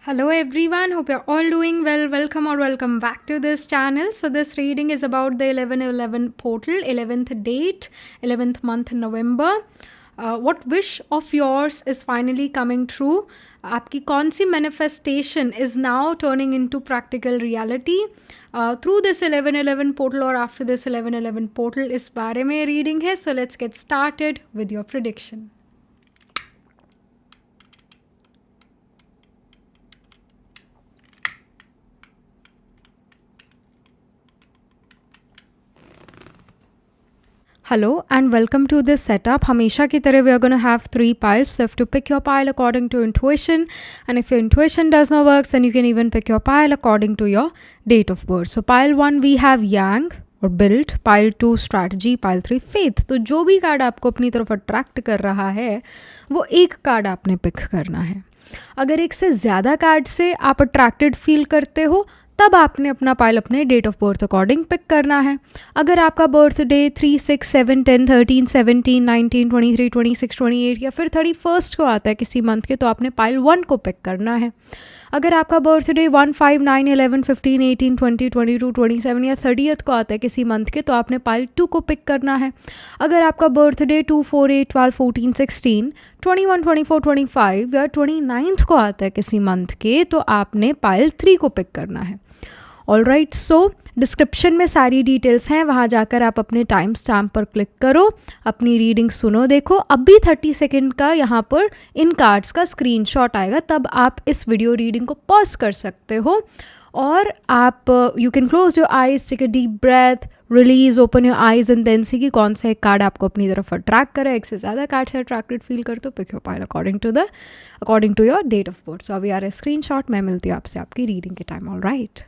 Hello everyone, hope you're all doing well. Welcome back to this channel. So this reading is about the 11/11 portal, 11th date, 11th month November. What wish of yours is finally coming true? आपकी कौन सी manifestation is now turning into practical reality? Through this 11/11 portal or after this 11/11 portal इस बारे में reading है. So let's get started with your prediction. Hello and welcome to this setup. Hamisha ki tarah we are going to have 3 piles. So you have to pick your pile according to intuition. And if your intuition does not work, then you can even pick your pile according to your date of birth. So pile 1 we have Yang or build, pile 2 strategy, pile 3 faith. तो जो भी card आपको अपनी तरफ attract कर रहा है वो एक कार्ड आपने पिक करना है. अगर एक से ज़्यादा कार्ड से आप अट्रैक्टेड फील करते हो तब आपने अपना पाइल अपने date of birth according pick करना है. अगर आपका बर्थडे 3, 6, 7, 10, 13, 17, 19, 23, 26, 28 या फिर 31 को आता है किसी मंथ के तो आपने पाइल 1 को पिक करना है. अगर आपका बर्थडे 1, 5, 9, 11, 15, 18, 20, 22, 27 या 30 को आता है किसी मंथ के तो आपने पाइल 2 को पिक करना है. अगर आपका बर्थडे 2, 4, 8, 12, 14, 16, 21, 24, 25 या 29 को आता है किसी मंथ के तो आपने पाइल 3 को पिक करना है. ऑल राइट, सो डिस्क्रिप्शन में सारी डिटेल्स हैं, वहाँ जाकर आप अपने टाइम स्टैम्प पर क्लिक करो, अपनी रीडिंग सुनो. देखो अभी 30 सेकेंड का यहाँ पर इन कार्ड्स का स्क्रीनशॉट आएगा, तब आप इस वीडियो रीडिंग को पॉज कर सकते हो और आप you can close your eyes, take a deep breath, release, open your eyes and then see कि कौन सा एक कार्ड आपको अपनी तरफ अट्रैक्ट करे. एक से ज़्यादा कार्ड से अट्रैक्टेड फील कर तो pick your pile according to your date of birth. So अभी आ रहा है स्क्रीनशॉट, मैं मिलती हूँ आपसे आपकी रीडिंग के time. All right.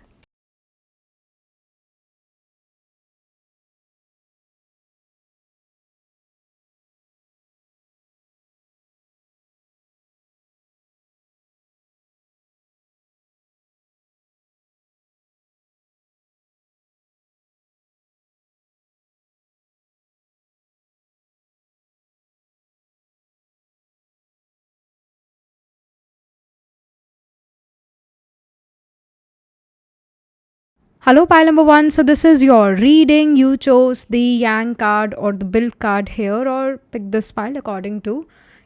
Hello, pile number 1. So this is your reading. You chose the Yang card or the Build card here, or pick this pile according to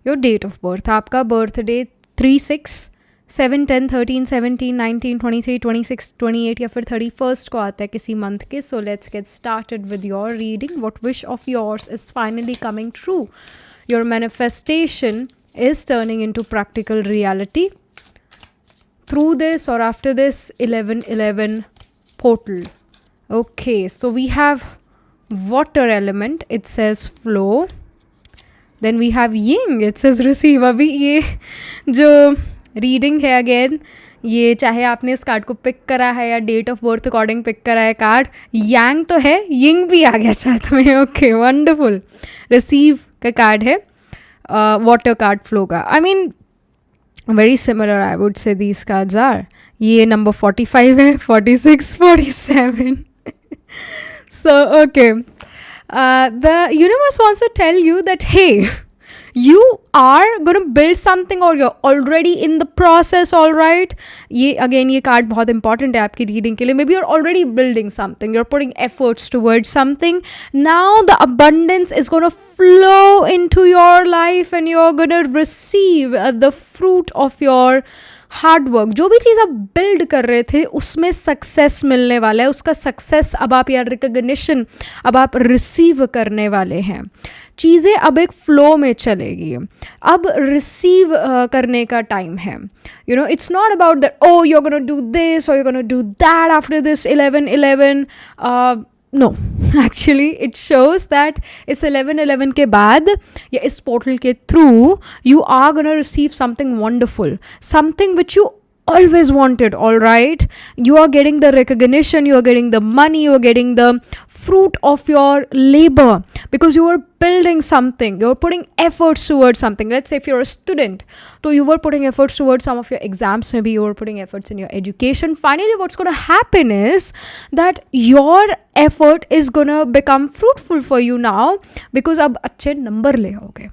your date of birth. आपका birthday 3, 6, 7, 10, 13, 17, 19, 23, 26, 28 या फिर 31 को आता है किसी month के. So let's get started with your reading. What wish of yours is finally coming true? Your manifestation is turning into practical reality through this or after this 11/11 portal. Okay, so we have water element, it says flow. Then we have yin, it says receive. अभी ये जो reading है again, ये चाहे आपने इस card को pick करा है या date of birth according pick करा है कार्ड, यांग तो है, यिंग भी आ गया साथ में. Okay, wonderful. रिसीव का कार्ड है, वाटर कार्ड फ्लो का. I mean very similar I would say these cards are. ये नंबर 45 है, 46, 47. So okay, the universe wants to tell you that hey, you are going to build something or you're already in the process. all right, ये again ये card बहुत important है आपकी reading के लिए. maybe you're already building something, you're putting efforts towards something. now the abundance is going to flow into your life and you're going to receive the fruit of your hard work. जो भी चीज़ आप build कर रहे थे उसमें success मिलने वाला है. उसका सक्सेस अब आप या रिकग्निशन अब आप रिसीव करने वाले हैं. चीज़ें अब एक फ्लो में चलेगी. अब रिसीव करने का टाइम है. You know, it's not about that oh you are gonna do this और you are gonna do that after this 11/11. No, actually it shows that इस 11/11 के बाद या इस पोर्टल के through you are gonna receive something wonderful, something which you always wanted. all right, you are getting the recognition, you are getting the money, you are getting the fruit of your labor because you are building something, you're putting efforts towards something. let's say if you're a student, so you were putting efforts towards some of your exams, maybe you were putting efforts in your education. finally what's going to happen is that your effort is going to become fruitful for you now because अब अच्छे number ले आओगे.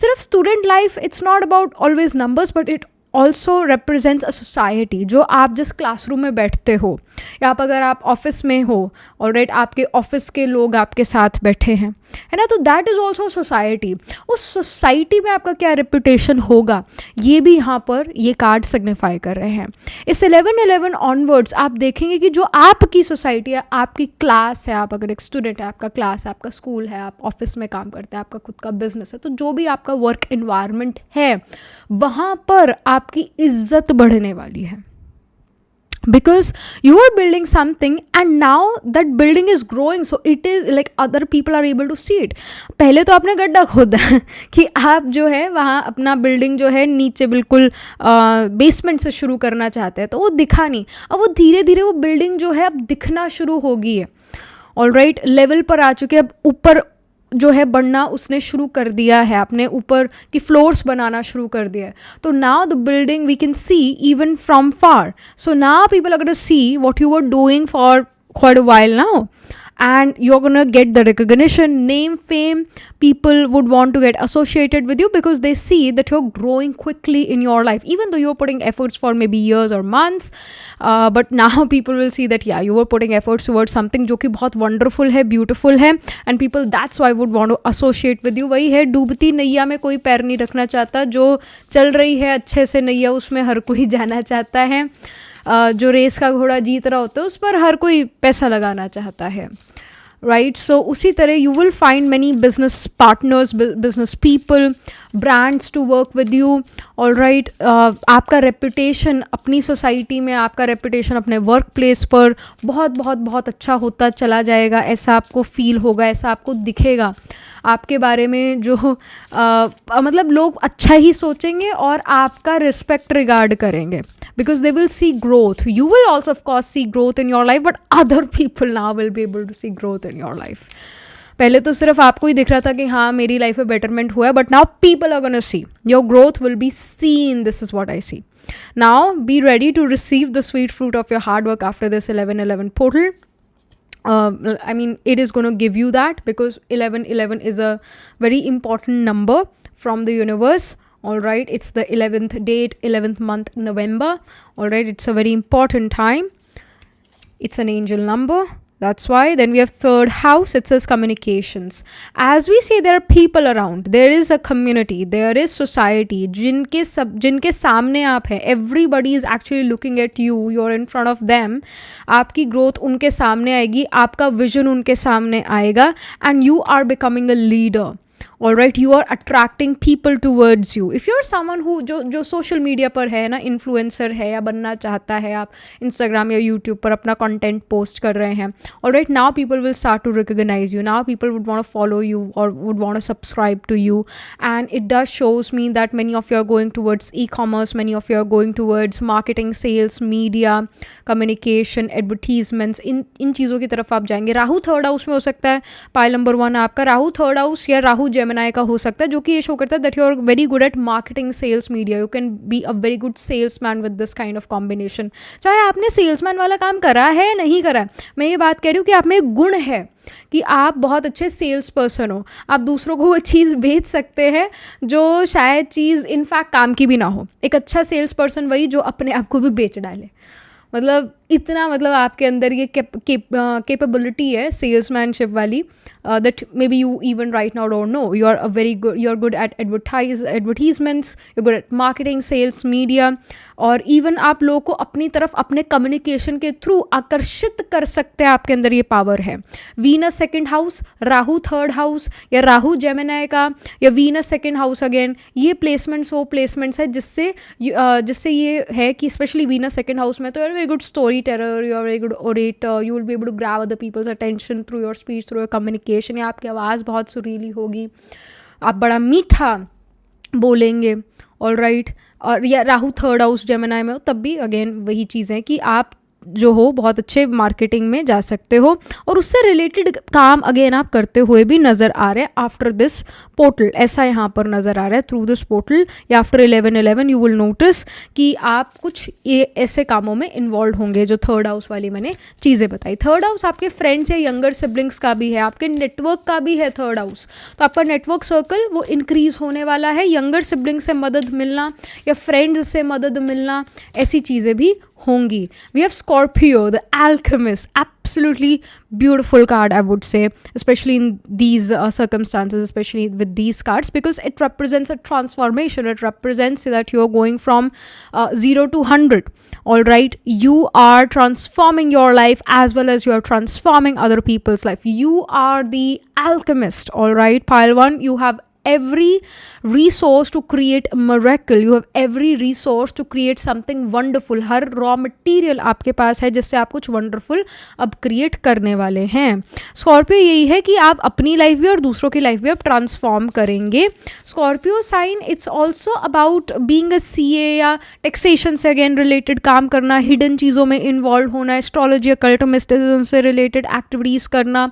सिर्फ student life, it's not about always numbers but it also represents a society, जो आप जिस classroom में बैठते हो, या आप अगर आप ऑफिस में हो, ऑलराइट, आपके ऑफिस के लोग आपके साथ बैठे हैं, है ना, तो दैट इज़ ऑल्सो सोसाइटी। उस सोसाइटी में आपका क्या रेपुटेशन होगा, ये भी यहाँ पर ये कार्ड सिग्निफाई कर रहे हैं। इस 11/11 ऑनवर्ड्स आप देखेंगे कि जो आपकी सोसाइटी है, आपकी क्लास है, आप अगर एक स्टूडेंट है, आपका क्लास है, आपका स्कूल है, आप ऑफिस में काम करते हैं, आपका खुद का बिजनेस है, तो जो भी आपका वर्क इन्वायरमेंट है, वहाँ पर आपकी इज्जत बढ़ने वाली है। Because you are building something and now that building is growing, so it is like other people are able to see it. पहले तो आपने गड्ढा खोदा कि आप जो है वहाँ अपना बिल्डिंग जो है नीचे बिल्कुल बेसमेंट से शुरू करना चाहते हैं, तो वो दिखा नहीं। अब वो धीरे धीरे वो बिल्डिंग जो है अब दिखना शुरू हो गई है, ऑलराइट, लेवल पर आ चुके, अब ऊपर जो है बढ़ना उसने शुरू कर दिया है, अपने ऊपर की फ्लोर्स बनाना शुरू कर दिया है। तो now the building we can see even from far, so now people are gonna see what you were doing for quite a while now, and you're going to get the recognition, name, fame. People would want to get associated with you because they see that you're growing quickly in your life, even though you're putting efforts for maybe years or months, but now people will see that yeah, you were putting efforts towards something जो कि बहुत wonderful है, beautiful है, and people that's why would want to associate with you. वही है, डूबती नैया में कोई पैर नहीं रखना चाहता, जो चल रही है अच्छे से नैया उसमें हर कोई जाना चाहता है, जो रेस का घोड़ा जीत रहा होता है उस पर हर कोई पैसा लगाना चाहता है, राइट। सो उसी तरह you will find many business partners, business people, brands to work with you, alright. आपका रेपुटेशन अपनी सोसाइटी में, आपका रेपुटेशन अपने वर्क प्लेस पर बहुत बहुत बहुत अच्छा होता चला जाएगा, ऐसा आपको फील होगा, ऐसा आपको दिखेगा आपके बारे में, जो मतलब लोग अच्छा ही सोचेंगे और आपका रिस्पेक्ट रिगार्ड करेंगे, because they will see growth. You will also of course see growth in your life, but other people now will be able to see growth in your life. पहले तो सिर्फ आपको ही दिख रहा था कि हाँ मेरी लाइफ में बेटरमेंट हुआ है, but now people are gonna see your growth will be seen. This is what I see. Now be ready to receive the sweet fruit of your hard work after this 11/11 portal. I mean, it is going to give you that because 11/11 is a very important number from the universe. All right, it's the 11th date, 11th month, November. All right, it's a very important time. It's an angel number. That's why. Then we have third house. It says communications. As we say, there are people around. There is a community. There is society. जिनके सामने आप हैं. Everybody is actually looking at you. You're in front of them. आपकी growth उनके सामने आएगी. आपका vision उनके सामने आएगा. And you are becoming a leader. All right, you are attracting people towards you. If you're someone who जो social media पर है ना, influencer है या बनना चाहता है, आप Instagram या YouTube पर अपना content post कर रहे हैं, all right, now people will start to recognize you. Now people would want to follow you or would want to subscribe to you, and it does shows me that many of you are going towards e-commerce, many of you are going towards marketing, sales, media, communication, advertisements. इन चीज़ों की तरफ आप जाएंगे. Rahu third house में हो सकता है. Pile number 1 आपका राहु थर्ड हाउस या राहु जेमिनाई का हो सकता है, जो कि ये शो करता है that you are very good at marketing, sales, media. You can be a very good salesman with this kind of combination. चाहे आपने सेल्समैन वाला काम करा है या नहीं करा है, मैं ये बात कह रही हूँ कि आप में एक गुण है कि आप बहुत अच्छे सेल्स पर्सन हो. आप दूसरों को वो चीज़ बेच सकते हैं जो शायद चीज़ इनफैक्ट काम की भी ना हो. एक अच्छा सेल्स पर्सन वही जो अपने आप को भी बेच डाले. मतलब इतना, मतलब आपके अंदर ये कैपेबिलिटी है सेल्समैनशिप वाली, that may B you even right now don't know. You are good at advertisements, you good at marketing, sales, media, और इवन आप लोगों को अपनी तरफ अपने कम्युनिकेशन के थ्रू आकर्षित कर सकते हैं. आपके अंदर ये पावर है. Venus second house, Rahu third house या राहु जेमिनाई का या वीनस सेकेंड हाउस अगेन, ये प्लेसमेंट्स वो प्लेसमेंट्स है जिससे ये है कि स्पेशली वीनस सेकेंड हाउस में तो very good storyteller, you're a very good orator, you will be able to grab other people's attention through your speech, through your communication. या आपकी आवाज़ बहुत सुरीली होगी, आप बड़ा मीठा बोलेंगे, all right. और या राहु थर्ड हाउस जेमिनाई में हो तब भी अगेन वही चीज़ है कि आप जो हो बहुत अच्छे मार्केटिंग में जा सकते हो और उससे रिलेटेड काम अगेन आप करते हुए भी नज़र आ रहे हैं आफ्टर दिस पोर्टल, ऐसा यहाँ पर नज़र आ रहा है थ्रू दिस पोर्टल या आफ्टर 11/11 यू विल नोटिस कि आप कुछ ये ऐसे कामों में इन्वॉल्व होंगे जो थर्ड हाउस वाली मैंने चीज़ें बताई। थर्ड हाउस आपके फ्रेंड्स या यंगर सिबलिंग्स का भी है, आपके नेटवर्क का भी है थर्ड हाउस, तो आपका नेटवर्क सर्कल वो इंक्रीज होने वाला है, यंगर सिबलिंग से मदद मिलना या फ्रेंड्स से मदद मिलना, ऐसी चीज़ें भी होंगी। We have Scorpio the alchemist, absolutely beautiful card I would say, especially in these circumstances, especially with these cards, because it represents a transformation. It represents that you're going from 0 to 100. All right, you are transforming your life as well as you are transforming other people's life. You are the alchemist. All right, pile 1, you have every resource to create a miracle. You have every resource to create something wonderful. Her raw material आपके पास है जिससे आप कुछ wonderful अब create करने वाले हैं। Scorpio यही है कि आप अपनी लाइफ भी और दूसरों की लाइफ भी अब ट्रांसफॉर्म करेंगे। Scorpio sign it's also about being a CA या टैक्सेशन से अगेन रिलेटेड काम करना, हिडन चीज़ों में इन्वॉल्व होना, एस्ट्रोलॉजी अकल्ट मिस्टिसिज्म से रिलेटेड एक्टिविटीज़ करना।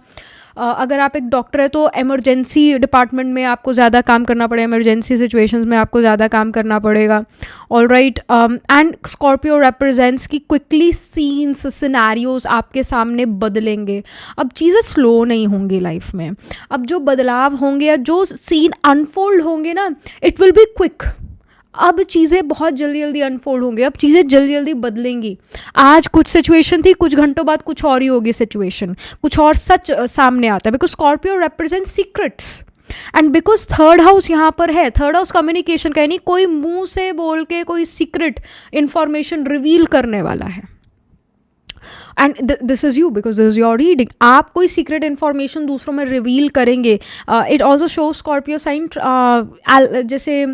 अगर आप एक डॉक्टर है तो इमरजेंसी डिपार्टमेंट में आपको ज़्यादा काम करना पड़ेगा, इमरजेंसी सिचुएशंस में आपको ज़्यादा काम करना पड़ेगा। All right, and Scorpio represents कि क्विकली सीन्स सिनेरियोज आपके सामने बदलेंगे। अब चीज़ें स्लो नहीं होंगी लाइफ में, अब जो बदलाव होंगे या जो सीन अनफोल्ड होंगे ना, इट विल बी क्विक। अब चीज़ें बहुत जल्दी जल्दी अनफोल्ड होंगी, अब चीज़ें जल्दी जल्दी बदलेंगी। आज कुछ सिचुएशन थी, कुछ घंटों बाद कुछ और ही होगी सिचुएशन, कुछ और सच सामने आता है, because Scorpio represent secrets and because third house यहाँ पर है। थर्ड हाउस कम्युनिकेशन का, यानी कोई मुंह से बोल के कोई सीक्रेट इंफॉर्मेशन रिवील करने वाला है। And this is you, because this is your reading. आप कोई सीक्रेट इन्फॉर्मेशन दूसरों में रिवील करेंगे। It also show Scorpio sign जैसे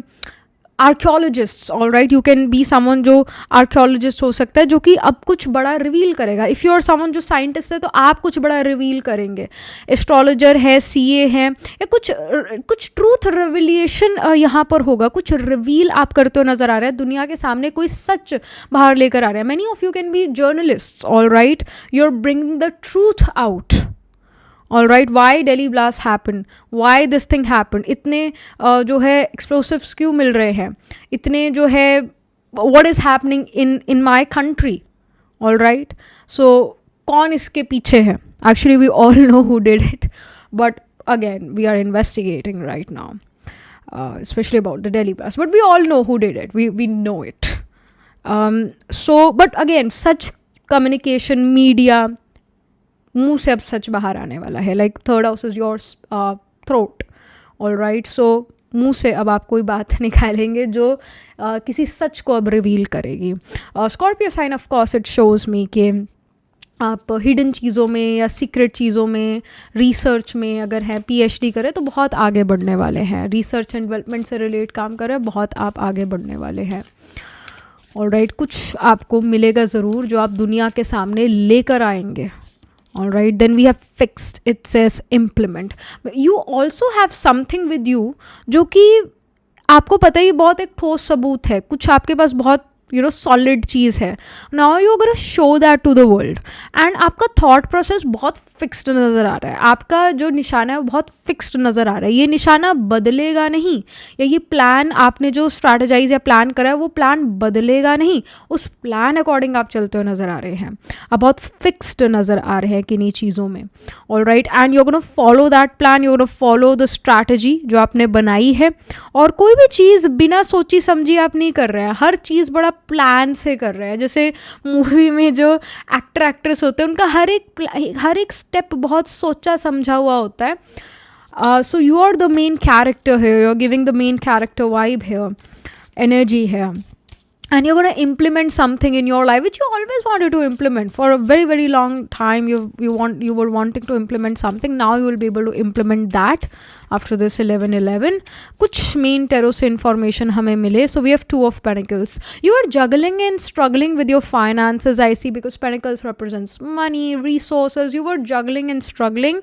archaeologists, all right, you can be someone जो आर्कियोलॉजिस्ट हो सकता है जो कि अब कुछ बड़ा रिवील करेगा। इफ़ यू आर समवन जो साइंटिस्ट है तो आप कुछ बड़ा रिवील करेंगे। एस्ट्रोलॉजर है, सीए हैं, या कुछ ट्रूथ रिविलिएशन यहाँ पर होगा, कुछ रिवील आप करते हुए नजर आ रहे हैं, दुनिया के सामने कोई सच बाहर लेकर आ रहे हैं। Many of you can be journalist, all right, you are bringing the truth out. All right, why daily blast happen, why this thing happen, इतने जो है एक्सप्लोसिव्स क्यों मिल रहे हैं, इतने जो है what is happening in my country. All right, so कौन इसके पीछे है? Actually we all know who did it, but again we are investigating right now, especially about the Delhi blast, but we all know who did it, we know it. So but again, such communication, media, मुंह से अब सच बाहर आने वाला है। Like third house is your throat, all right, so मुंह से अब आप कोई बात निकालेंगे जो किसी सच को अब रिवील करेगी। Scorpio sign of course it shows me कि आप हिडन चीज़ों में या सीक्रेट चीज़ों में, रिसर्च में अगर है, पीएचडी करें तो बहुत आगे बढ़ने वाले हैं। रिसर्च एंड डेवलपमेंट से रिलेट काम करें, बहुत आप आगे बढ़ने वाले हैं। ऑल राइट, कुछ आपको मिलेगा ज़रूर जो आप दुनिया के सामने लेकर आएंगे। All right, then we have fixed, it says implement. You also have something with you जो कि आपको पता ही बहुत एक ठोस सबूत है, कुछ आपके पास बहुत सॉलिड चीज़ है। Now you gonna show that to the world, and आपका थॉट प्रोसेस बहुत फिक्स्ड नज़र आ रहा है, आपका जो निशाना है वो बहुत फिक्स्ड नज़र आ रहा है। ये निशाना बदलेगा नहीं, या ये प्लान आपने जो स्ट्रैटेजाइज या प्लान करा है वो प्लान बदलेगा नहीं, उस प्लान अकॉर्डिंग आप चलते हुए नज़र आ रहे हैं, आप बहुत फिक्स्ड नज़र आ रहे हैं किन्हीं चीज़ों में। All right, and you gonna follow that plan, you gonna follow the strategy जो आपने बनाई है, और कोई भी चीज़ बिना सोची समझी आप नहीं कर रहे हैं, हर चीज़ बड़ा प्लान से कर रहे हैं। जैसे मूवी में जो एक्टर एक्ट्रेस होते हैं उनका हर एक स्टेप बहुत सोचा समझा हुआ होता है। So you are the main character है, you are giving the main character vibe है, एनर्जी है, and you're going to implement something in your life which you always wanted to implement for a very very long time. You were wanting to implement something, now you will be able to implement that after this 11/11. कुछ main tarot से information हमें मिले. So we have Two of Pentacles. You are juggling and struggling with your finances, I see, because Pentacles represents money, resources. You were juggling and struggling.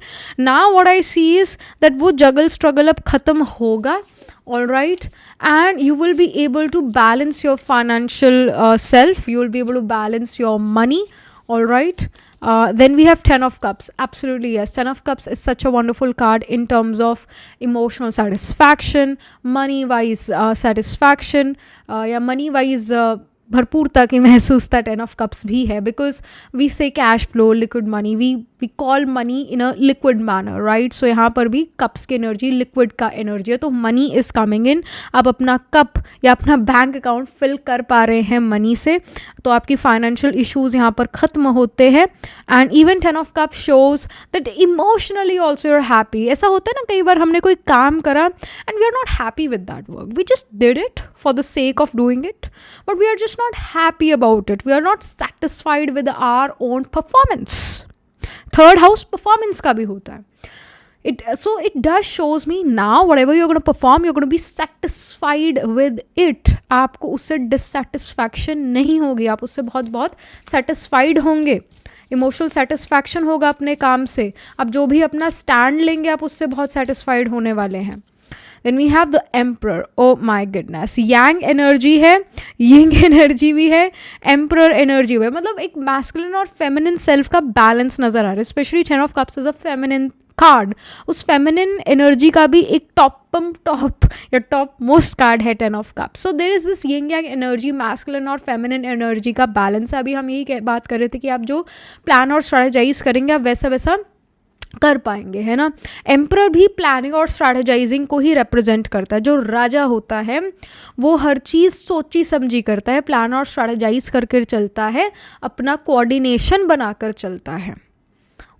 Now what I see is that वो juggle struggle अब खत्म होगा. All right, and you will be able to balance your financial self, you will be able to balance your money. All right. Then we have Ten of Cups. Absolutely, yes. Ten of Cups is such a wonderful card in terms of emotional satisfaction, money wise satisfaction, या money wise भरपूरता की महसूसता ten of cups भी है, because we say cash flow, liquid money, we call money in a liquid manner, right. So यहाँ पर भी cups की energy liquid का energy है, तो मनी इज़ कमिंग इन. आप अपना कप या अपना बैंक अकाउंट फिल कर पा रहे हैं मनी से, तो आपकी फाइनेंशियल इश्यूज यहाँ पर ख़त्म होते हैं. And even ten of cup shows that emotionally also you're happy. ऐसा होता है ना कई बार हमने कोई काम करा and we are not happy with that work, we just did it for the sake of doing it, but we are just not happy about it, we are not satisfied with our own performance. Third house performance का भी होता है. It does shows me now whatever you're going to perform, you're going to be satisfied with it. आपको उससे dissatisfaction नहीं होगी, आप उससे बहुत बहुत satisfied होंगे. इमोशनल सेटिस्फैक्शन होगा अपने काम से, आप जो भी अपना स्टैंड लेंगे आप उससे बहुत सेटिस्फाइड होने वाले हैं. Then we have the Emperor. Oh my goodness. Yang energy है, Yin energy भी है, Emperor energy भी है. मतलब एक masculine और feminine self का balance नज़र आ रहा है. Especially Ten of Cups is a feminine card. उस feminine energy का भी एक top या top most card है Ten of Cups. So there is this Yin Yang energy, masculine और feminine energy का balance है. अभी हम यही बात कर रहे थे कि आप जो plan और strategize करेंगे आप वैसा वैसा कर पाएंगे, है ना. एम्परर भी प्लानिंग और स्ट्रैटेजाइजिंग को ही रिप्रेजेंट करता है. जो राजा होता है वो हर चीज़ सोची समझी करता है, प्लान और स्ट्रैटेजाइज करके चलता है, अपना कोऑर्डिनेशन बनाकर चलता है.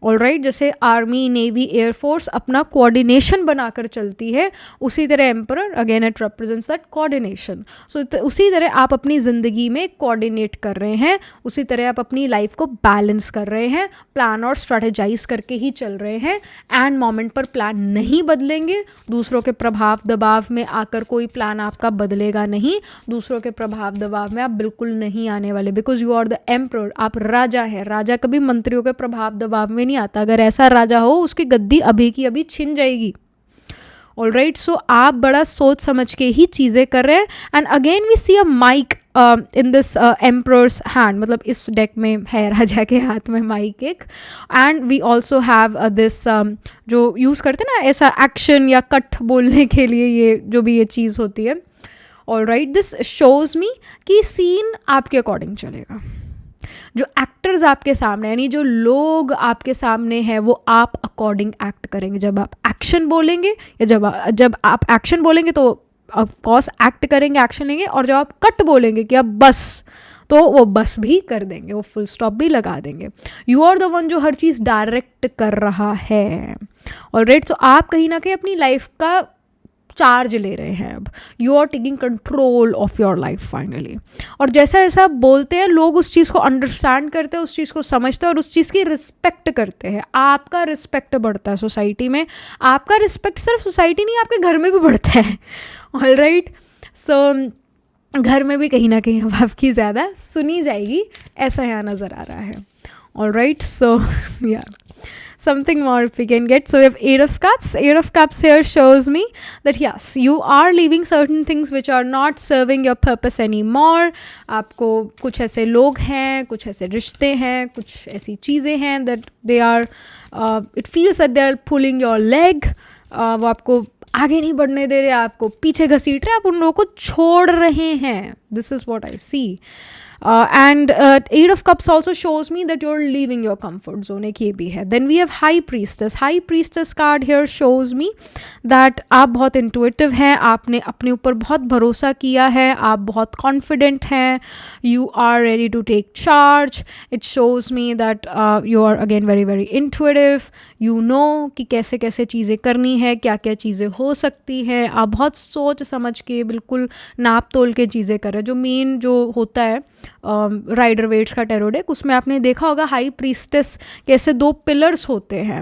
ऑल राइट, जैसे आर्मी, नेवी, एयरफोर्स अपना कोऑर्डिनेशन बनाकर चलती है, उसी तरह emperor again it represents that coordination. So उसी तरह आप अपनी ज़िंदगी में कोऑर्डिनेट कर रहे हैं, उसी तरह आप अपनी लाइफ को बैलेंस कर रहे हैं, प्लान और स्ट्रैटेजाइज करके ही चल रहे हैं. एंड मोमेंट पर प्लान नहीं बदलेंगे, दूसरों के प्रभाव दबाव में आकर कोई प्लान आपका बदलेगा नहीं, दूसरों के प्रभाव दबाव में आप बिल्कुल नहीं आने वाले, because you are the emperor. आप राजा हैं, राजा कभी मंत्रियों के प्रभाव दबाव में नहीं आता. अगर ऐसा राजा हो उसकी गद्दी अभी की अभी छिन जाएगी. ऑल राइट, सो आप बड़ा सोच समझ के ही चीज़ें कर रहे हैं. And again we see a mike in this emperor's hand, मतलब इस डेक में है राजा के हाथ में माइक एक. And we also have this जो यूज़ करते हैं ना ऐसा एक्शन या कट बोलने के लिए, ये जो भी ये चीज़ होती है. All right, this shows me कि सीन आपके अकॉर्डिंग चलेगा. जो एक्टर्स आपके सामने, यानी जो लोग आपके सामने हैं, वो आप अकॉर्डिंग एक्ट करेंगे. जब आप एक्शन बोलेंगे या जब आप एक्शन बोलेंगे तो ऑफकोर्स एक्ट करेंगे, एक्शन लेंगे. और जब आप कट बोलेंगे कि अब बस, तो वो बस भी कर देंगे, वो फुल स्टॉप भी लगा देंगे. यू आर द वन जो हर चीज़ डायरेक्ट कर रहा है. ऑलराइट, तो आप कहीं ना कहीं अपनी लाइफ का चार्ज ले रहे हैं. अब you are taking control of your life finally. और जैसा जैसा बोलते हैं लोग उस चीज़ को अंडरस्टैंड करते हैं, उस चीज़ को समझते हैं और उस चीज़ की रिस्पेक्ट करते हैं. आपका रिस्पेक्ट बढ़ता है सोसाइटी में. आपका रिस्पेक्ट सिर्फ सोसाइटी नहीं, आपके घर में भी बढ़ता है. ऑल राइट, सो घर में भी कहीं ना कहीं अब आपकी ज़्यादा सुनी जाएगी, ऐसा यहाँ नज़र आ रहा है. ऑल राइट, सो या something more if we can get. So we have Eight of Cups. Eight of Cups here shows me that yes, you are leaving certain things which are not serving your purpose anymore. आपको कुछ ऐसे लोग हैं, कुछ ऐसे रिश्ते हैं, कुछ ऐसी चीज़ें हैं that they are it feels that they are pulling your leg. वो आपको आगे नहीं बढ़ने दे रहे, आपको पीछे घसीट रहे, आप उन लोगों को छोड़ रहे हैं. This is what I see. And Eight of Cups also shows me that you're leaving your comfort zone. एक ये भी है. Then we have High Priestess. High Priestess card here shows me that आप बहुत intuitive हैं, आपने अपने ऊपर बहुत भरोसा किया है, आप बहुत confident हैं, you are ready to take charge. It shows me that you are again very very intuitive. You know कि कैसे कैसे चीज़ें करनी है, क्या क्या चीज़ें हो सकती है. आप बहुत सोच समझ के बिल्कुल नाप तोल के चीज़ें कर रहे हैं. जो मेन जो होता है राइडर वेट्स का टैरो डेक, उसमें आपने देखा होगा हाई प्रीस्टेस के ऐसे दो पिलर्स होते हैं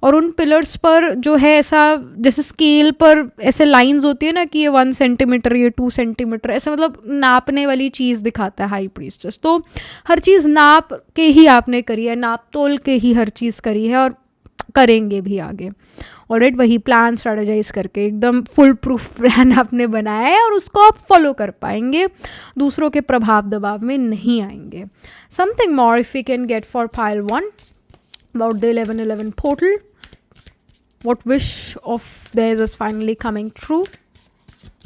और उन पिलर्स पर जो है ऐसा जैसे स्केल पर ऐसे लाइंस होती है ना कि ये 1 सेंटीमीटर, ये 2 सेंटीमीटर, ऐसे मतलब नापने वाली चीज़ दिखाता है हाई प्रीस्टेस. तो हर चीज़ नाप के ही आपने करी है, नाप तोल के ही हर चीज़ करी है और करेंगे भी आगे। ऑलराइट, वही प्लान स्ट्रेटेजाइज करके एकदम फुल प्रूफ प्लान आपने बनाया है और उसको आप फॉलो कर पाएंगे, दूसरों के प्रभाव दबाव में नहीं आएंगे। Something more if you can get for pile 1 about the 1111 portal, what wish of theirs is finally coming true,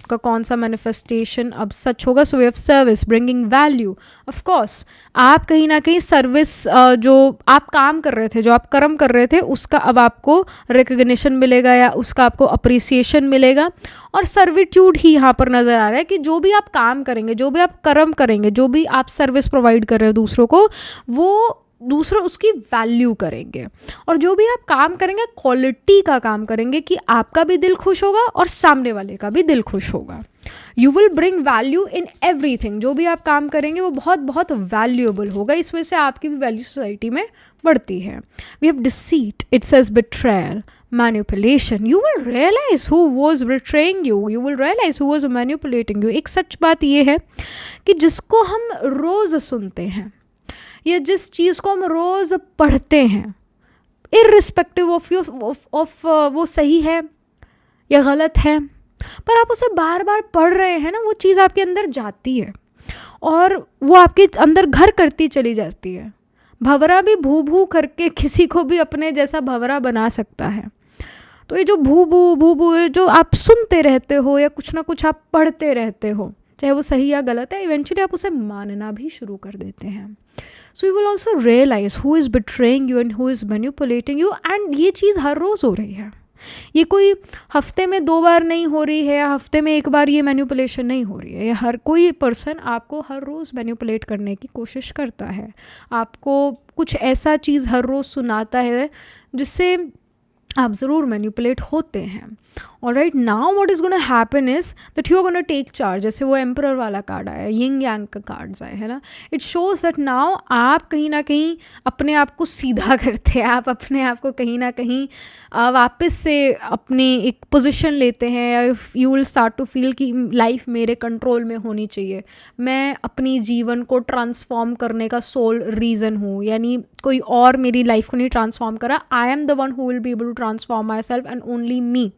का कौन सा मैनिफेस्टेशन अब सच होगा। So way have service bringing value. Of course आप कहीं ना कहीं सर्विस, जो आप काम कर रहे थे, जो आप कर्म कर रहे थे, उसका अब आपको रिकग्निशन मिलेगा या उसका आपको अप्रिसिएशन मिलेगा। और सर्विट्यूड ही यहाँ पर नज़र आ रहा है कि जो भी आप काम करेंगे, जो भी आप कर्म करेंगे, जो भी आप सर्विस प्रोवाइड कर रहे हो दूसरों को, वो दूसरों उसकी वैल्यू करेंगे। और जो भी आप काम करेंगे क्वालिटी का काम करेंगे कि आपका भी दिल खुश होगा और सामने वाले का भी दिल खुश होगा। You will bring value in everything. जो भी आप काम करेंगे वो बहुत बहुत वैल्यूएबल होगा। इस वजह से आपकी भी वैल्यू सोसाइटी में बढ़ती है। We have deceit, it says betrayal, manipulation. You will realize who was betraying you. You will realize who was manipulating you. एक सच बात ये है कि जिसको हम रोज़ सुनते हैं या जिस चीज़ को हम रोज़ पढ़ते हैं, इर्रिस्पेक्टिव ऑफ वो सही है या गलत है, पर आप उसे बार बार पढ़ रहे हैं ना, वो चीज़ आपके अंदर जाती है और वो आपके अंदर घर करती चली जाती है। भंवरा भी भू भू करके किसी को भी अपने जैसा भंवरा बना सकता है। तो ये जो भू भू जो आप सुनते रहते हो या कुछ ना कुछ आप पढ़ते रहते हो, चाहे वो सही या गलत है, इवेंचुअली आप उसे मानना भी शुरू कर देते हैं। So you will also realize who is betraying you and who is manipulating you. And ये चीज़ हर रोज़ हो रही है। ये कोई हफ्ते में 2 बार नहीं हो रही है या हफ्ते में 1 बार ये मैनिपुलेशन नहीं हो रही है। ये हर कोई पर्सन आपको हर रोज़ मैनिपुलेट करने की कोशिश करता है। आपको कुछ ऐसा चीज़ हर रोज़ सुनाता है जिससे आप ज़रूर मैनिपुलेट होते हैं। Alright, now what is gonna happen is that you are gonna take charge. जैसे वो एम्परर वाला कार्ड आया, यिंग यांग का कार्ड्स आए, है ना। इट शोज़ दैट नाउ आप कहीं ना कहीं अपने आप को सीधा करते हैं। आप अपने आप को कहीं ना कहीं वापस से अपनी एक पोजीशन लेते हैं। You will start to feel कि लाइफ मेरे कंट्रोल में होनी चाहिए, मैं अपनी जीवन को ट्रांसफॉर्म करने का सोल रीज़न हूँ, यानी कोई और मेरी लाइफ को नहीं ट्रांसफॉर्म करा। I am the one who will be able to transform myself and only me.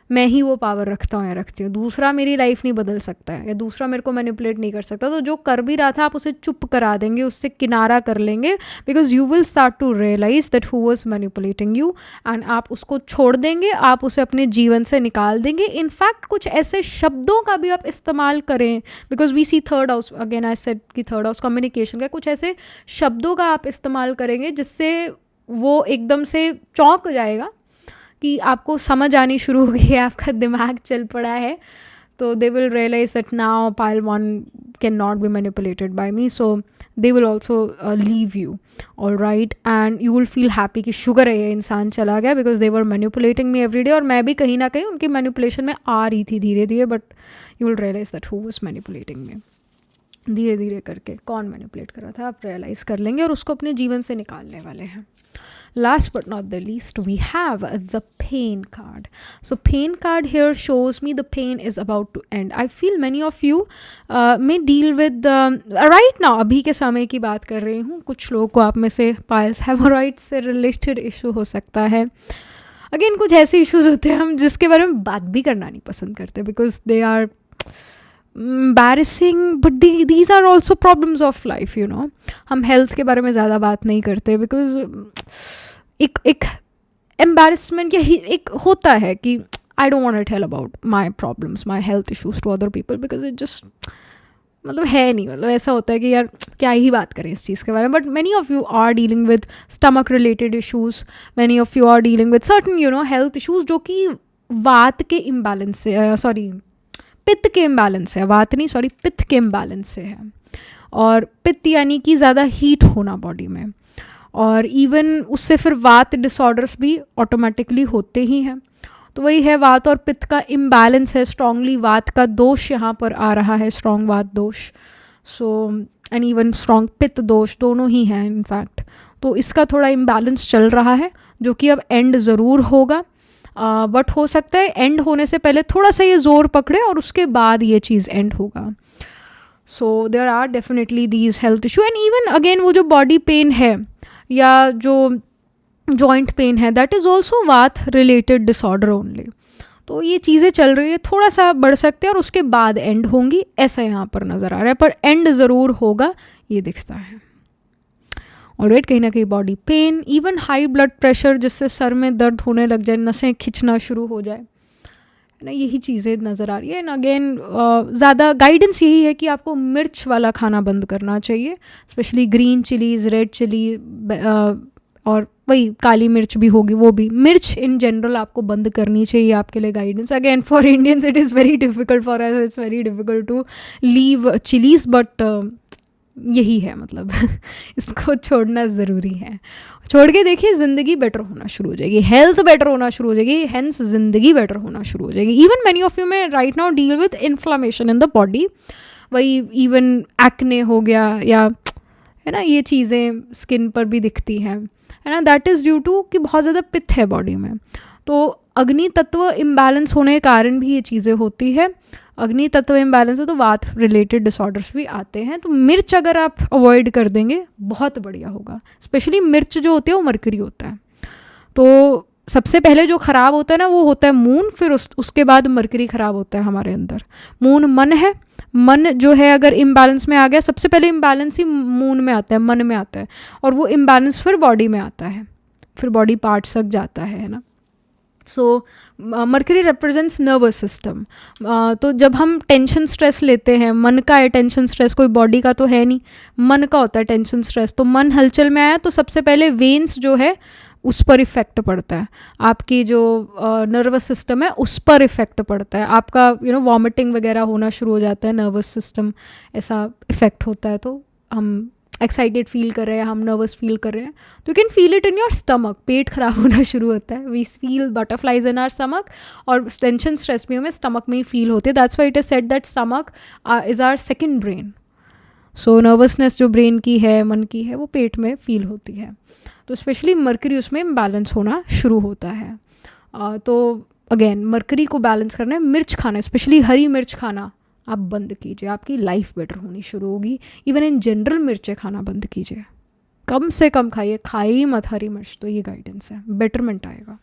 मैं ही वो पावर रखता हूँ या रखती हूँ। दूसरा मेरी लाइफ नहीं बदल सकता है या दूसरा मेरे को मैनिपुलेट नहीं कर सकता। तो जो कर भी रहा था आप उसे चुप करा देंगे, उससे किनारा कर लेंगे, because you will start to realize that who was manipulating you and आप उसको छोड़ देंगे, आप उसे अपने जीवन से निकाल देंगे। इनफैक्ट कुछ ऐसे शब्दों का भी आप इस्तेमाल करें, because we see third house, again I said कि थर्ड हाउस कम्युनिकेशन का, कुछ ऐसे शब्दों का आप इस्तेमाल करेंगे जिससे वो एकदम से चौंक जाएगा कि आपको समझ आनी शुरू हो गई है, आपका दिमाग चल पड़ा है। तो they will realise that now pile 1 can not be manipulated by me, so they will also leave you. Alright, and you will feel happy कि शुगर है ये इंसान चला गया, because they were manipulating me every day. और मैं भी कहीं ना कहीं उनकी मैनिपुलेशन में आ रही थी धीरे धीरे, but you will realise that who was manipulating me. धीरे धीरे करके कौन मैनिपुलेट कर रहा था आप रियलाइज़ कर लेंगे और उसको अपने जीवन से निकालने वाले हैं। Last but not the least, we have the pain card. So pain card here shows me the pain is about to end. I feel many of you may deal with right now, अभी के समय की बात कर रही हूँ। कुछ लोगों को आप में से पाइल्स हेमोरॉइड्स से रिलेटेड इशू हो सकता है। अगेन कुछ ऐसे इश्यूज होते हैं हम जिसके बारे में बात भी करना नहीं पसंद करते, because they are embarrassing, but these are also problems of life, you know. हम हेल्थ के बारे में ज़्यादा बात नहीं करते बिकॉज एक एम्बेरसमेंट या एक होता है कि I don't want to tell about my problems, my health issues to other people, because it just मतलब है नहीं, मतलब ऐसा होता है कि यार क्या ही बात करें इस चीज़ के बारे में। But many of you are dealing with stomach related issues, many of you are dealing with certain you know health issues जो कि वात के इम्बैलेंस से, सॉरी पित्त के इम्बैलेंस से, वात नहीं सॉरी पित्त के इम्बैलेंस से है। और पित्त यानी कि ज़्यादा हीट होना बॉडी में, और इवन उससे फिर वात डिसऑर्डर्स भी ऑटोमेटिकली होते ही हैं। तो वही है, वात और पित्त का इम्बैलेंस है। स्ट्रांगली वात का दोष यहाँ पर आ रहा है, स्ट्रॉन्ग वात दोष, सो एंड इवन स्ट्रॉन्ग पित्त दोष, दोनों ही हैं इनफैक्ट। तो इसका थोड़ा इम्बैलेंस चल रहा है जो कि अब एंड ज़रूर होगा, बट हो सकता है एंड होने से पहले थोड़ा सा ये ज़ोर पकड़े और उसके बाद ये चीज़ एंड होगा। So there are definitely these health issue and even again वो जो बॉडी पेन है या जो जॉइंट पेन है, that is also vata related disorder only. तो ये चीज़ें चल रही है, थोड़ा सा बढ़ सकते हैं और उसके बाद एंड होंगी, ऐसा यहाँ पर नज़र आ रहा है, पर एंड ज़रूर होगा ये दिखता है. ऑलराइट, कहीं ना कहीं body pain, even high blood pressure जिससे सर में दर्द होने लग जाए, नसें खिंचना शुरू हो जाए, है ना, यही चीज़ें नज़र आ रही है. एंड अगेन ज़्यादा गाइडेंस यही है कि आपको मिर्च वाला खाना बंद करना चाहिए, specially green chillies, red chilli, और वही काली मिर्च भी होगी, वो भी मिर्च इन जनरल आपको बंद करनी चाहिए. आपके लिए guidance, again for Indians it is very difficult, for us it's very difficult to leave chillies, but यही है मतलब इसको छोड़ना ज़रूरी है. छोड़ के देखिए, ज़िंदगी बेटर होना शुरू हो जाएगी, हेल्थ बेटर होना शुरू हो जाएगी, हेंस ज़िंदगी बेटर होना शुरू हो जाएगी. इवन मैनी ऑफ यू में right now deal with inflammation in the body, वही इवन एक्ने हो गया, या है ना, ये चीज़ें स्किन पर भी दिखती हैं, है ना, दैट इज़ ड्यू टू कि बहुत ज़्यादा पित्त है बॉडी में. तो अग्नि तत्व इम्बैलेंस होने के कारण भी ये चीज़ें होती है. अग्नि तत्व इम्बैलेंस है तो वात रिलेटेड डिसऑर्डर्स भी आते हैं. तो मिर्च अगर आप अवॉइड कर देंगे बहुत बढ़िया होगा. स्पेशली मिर्च जो होती है वो मरकरी होता है, तो सबसे पहले जो ख़राब होता है ना वो होता है मून, फिर उसके बाद मरकरी ख़राब होता है हमारे अंदर. मून मन है, मन जो है अगर इम्बैलेंस में आ गया, सबसे पहले इम्बैलेंस ही मून में आता है, मन में आता है, और वो इम्बैलेंस फिर बॉडी में आता है, फिर बॉडी पार्ट सक जाता है ना. सो मरकरी रिप्रेजेंट्स नर्वस सिस्टम. तो जब हम टेंशन स्ट्रेस लेते हैं, मन का है टेंशन स्ट्रेस, कोई बॉडी का तो है नहीं, मन का होता है टेंशन स्ट्रेस, तो मन हलचल में आया तो सबसे पहले वेन्स जो है उस पर इफ़ेक्ट पड़ता है, आपकी जो नर्वस सिस्टम है उस पर इफ़ेक्ट पड़ता है, आपका वॉमिटिंग वगैरह होना शुरू हो जाता है, नर्वस सिस्टम ऐसा इफ़ेक्ट होता है. तो हम एक्साइटेड फील कर रहे हैं, हम नर्वस फील कर रहे हैं, तो you can feel it in your stomach, पेट खराब होना शुरू होता है. We feel butterflies in our stomach, और टेंशन स्ट्रेस भी हमें स्टमक में ही फील होती है. That's why it is said that stomach is our second brain. So nervousness जो ब्रेन की है, मन की है, वो पेट में फील होती है. तो स्पेशली मरकरी उसमें इम्बैलेंस होना शुरू होता है. तो अगेन मरकरी को बैलेंस करना है, मिर्च खाना, स्पेशली हरी मिर्च खाना आप बंद कीजिए, आपकी लाइफ बेटर होनी शुरू होगी. इवन इन जनरल मिर्चें खाना बंद कीजिए, कम से कम खाइए, खाइए मत हरी मिर्च. तो ये गाइडेंस है, बेटरमेंट आएगा.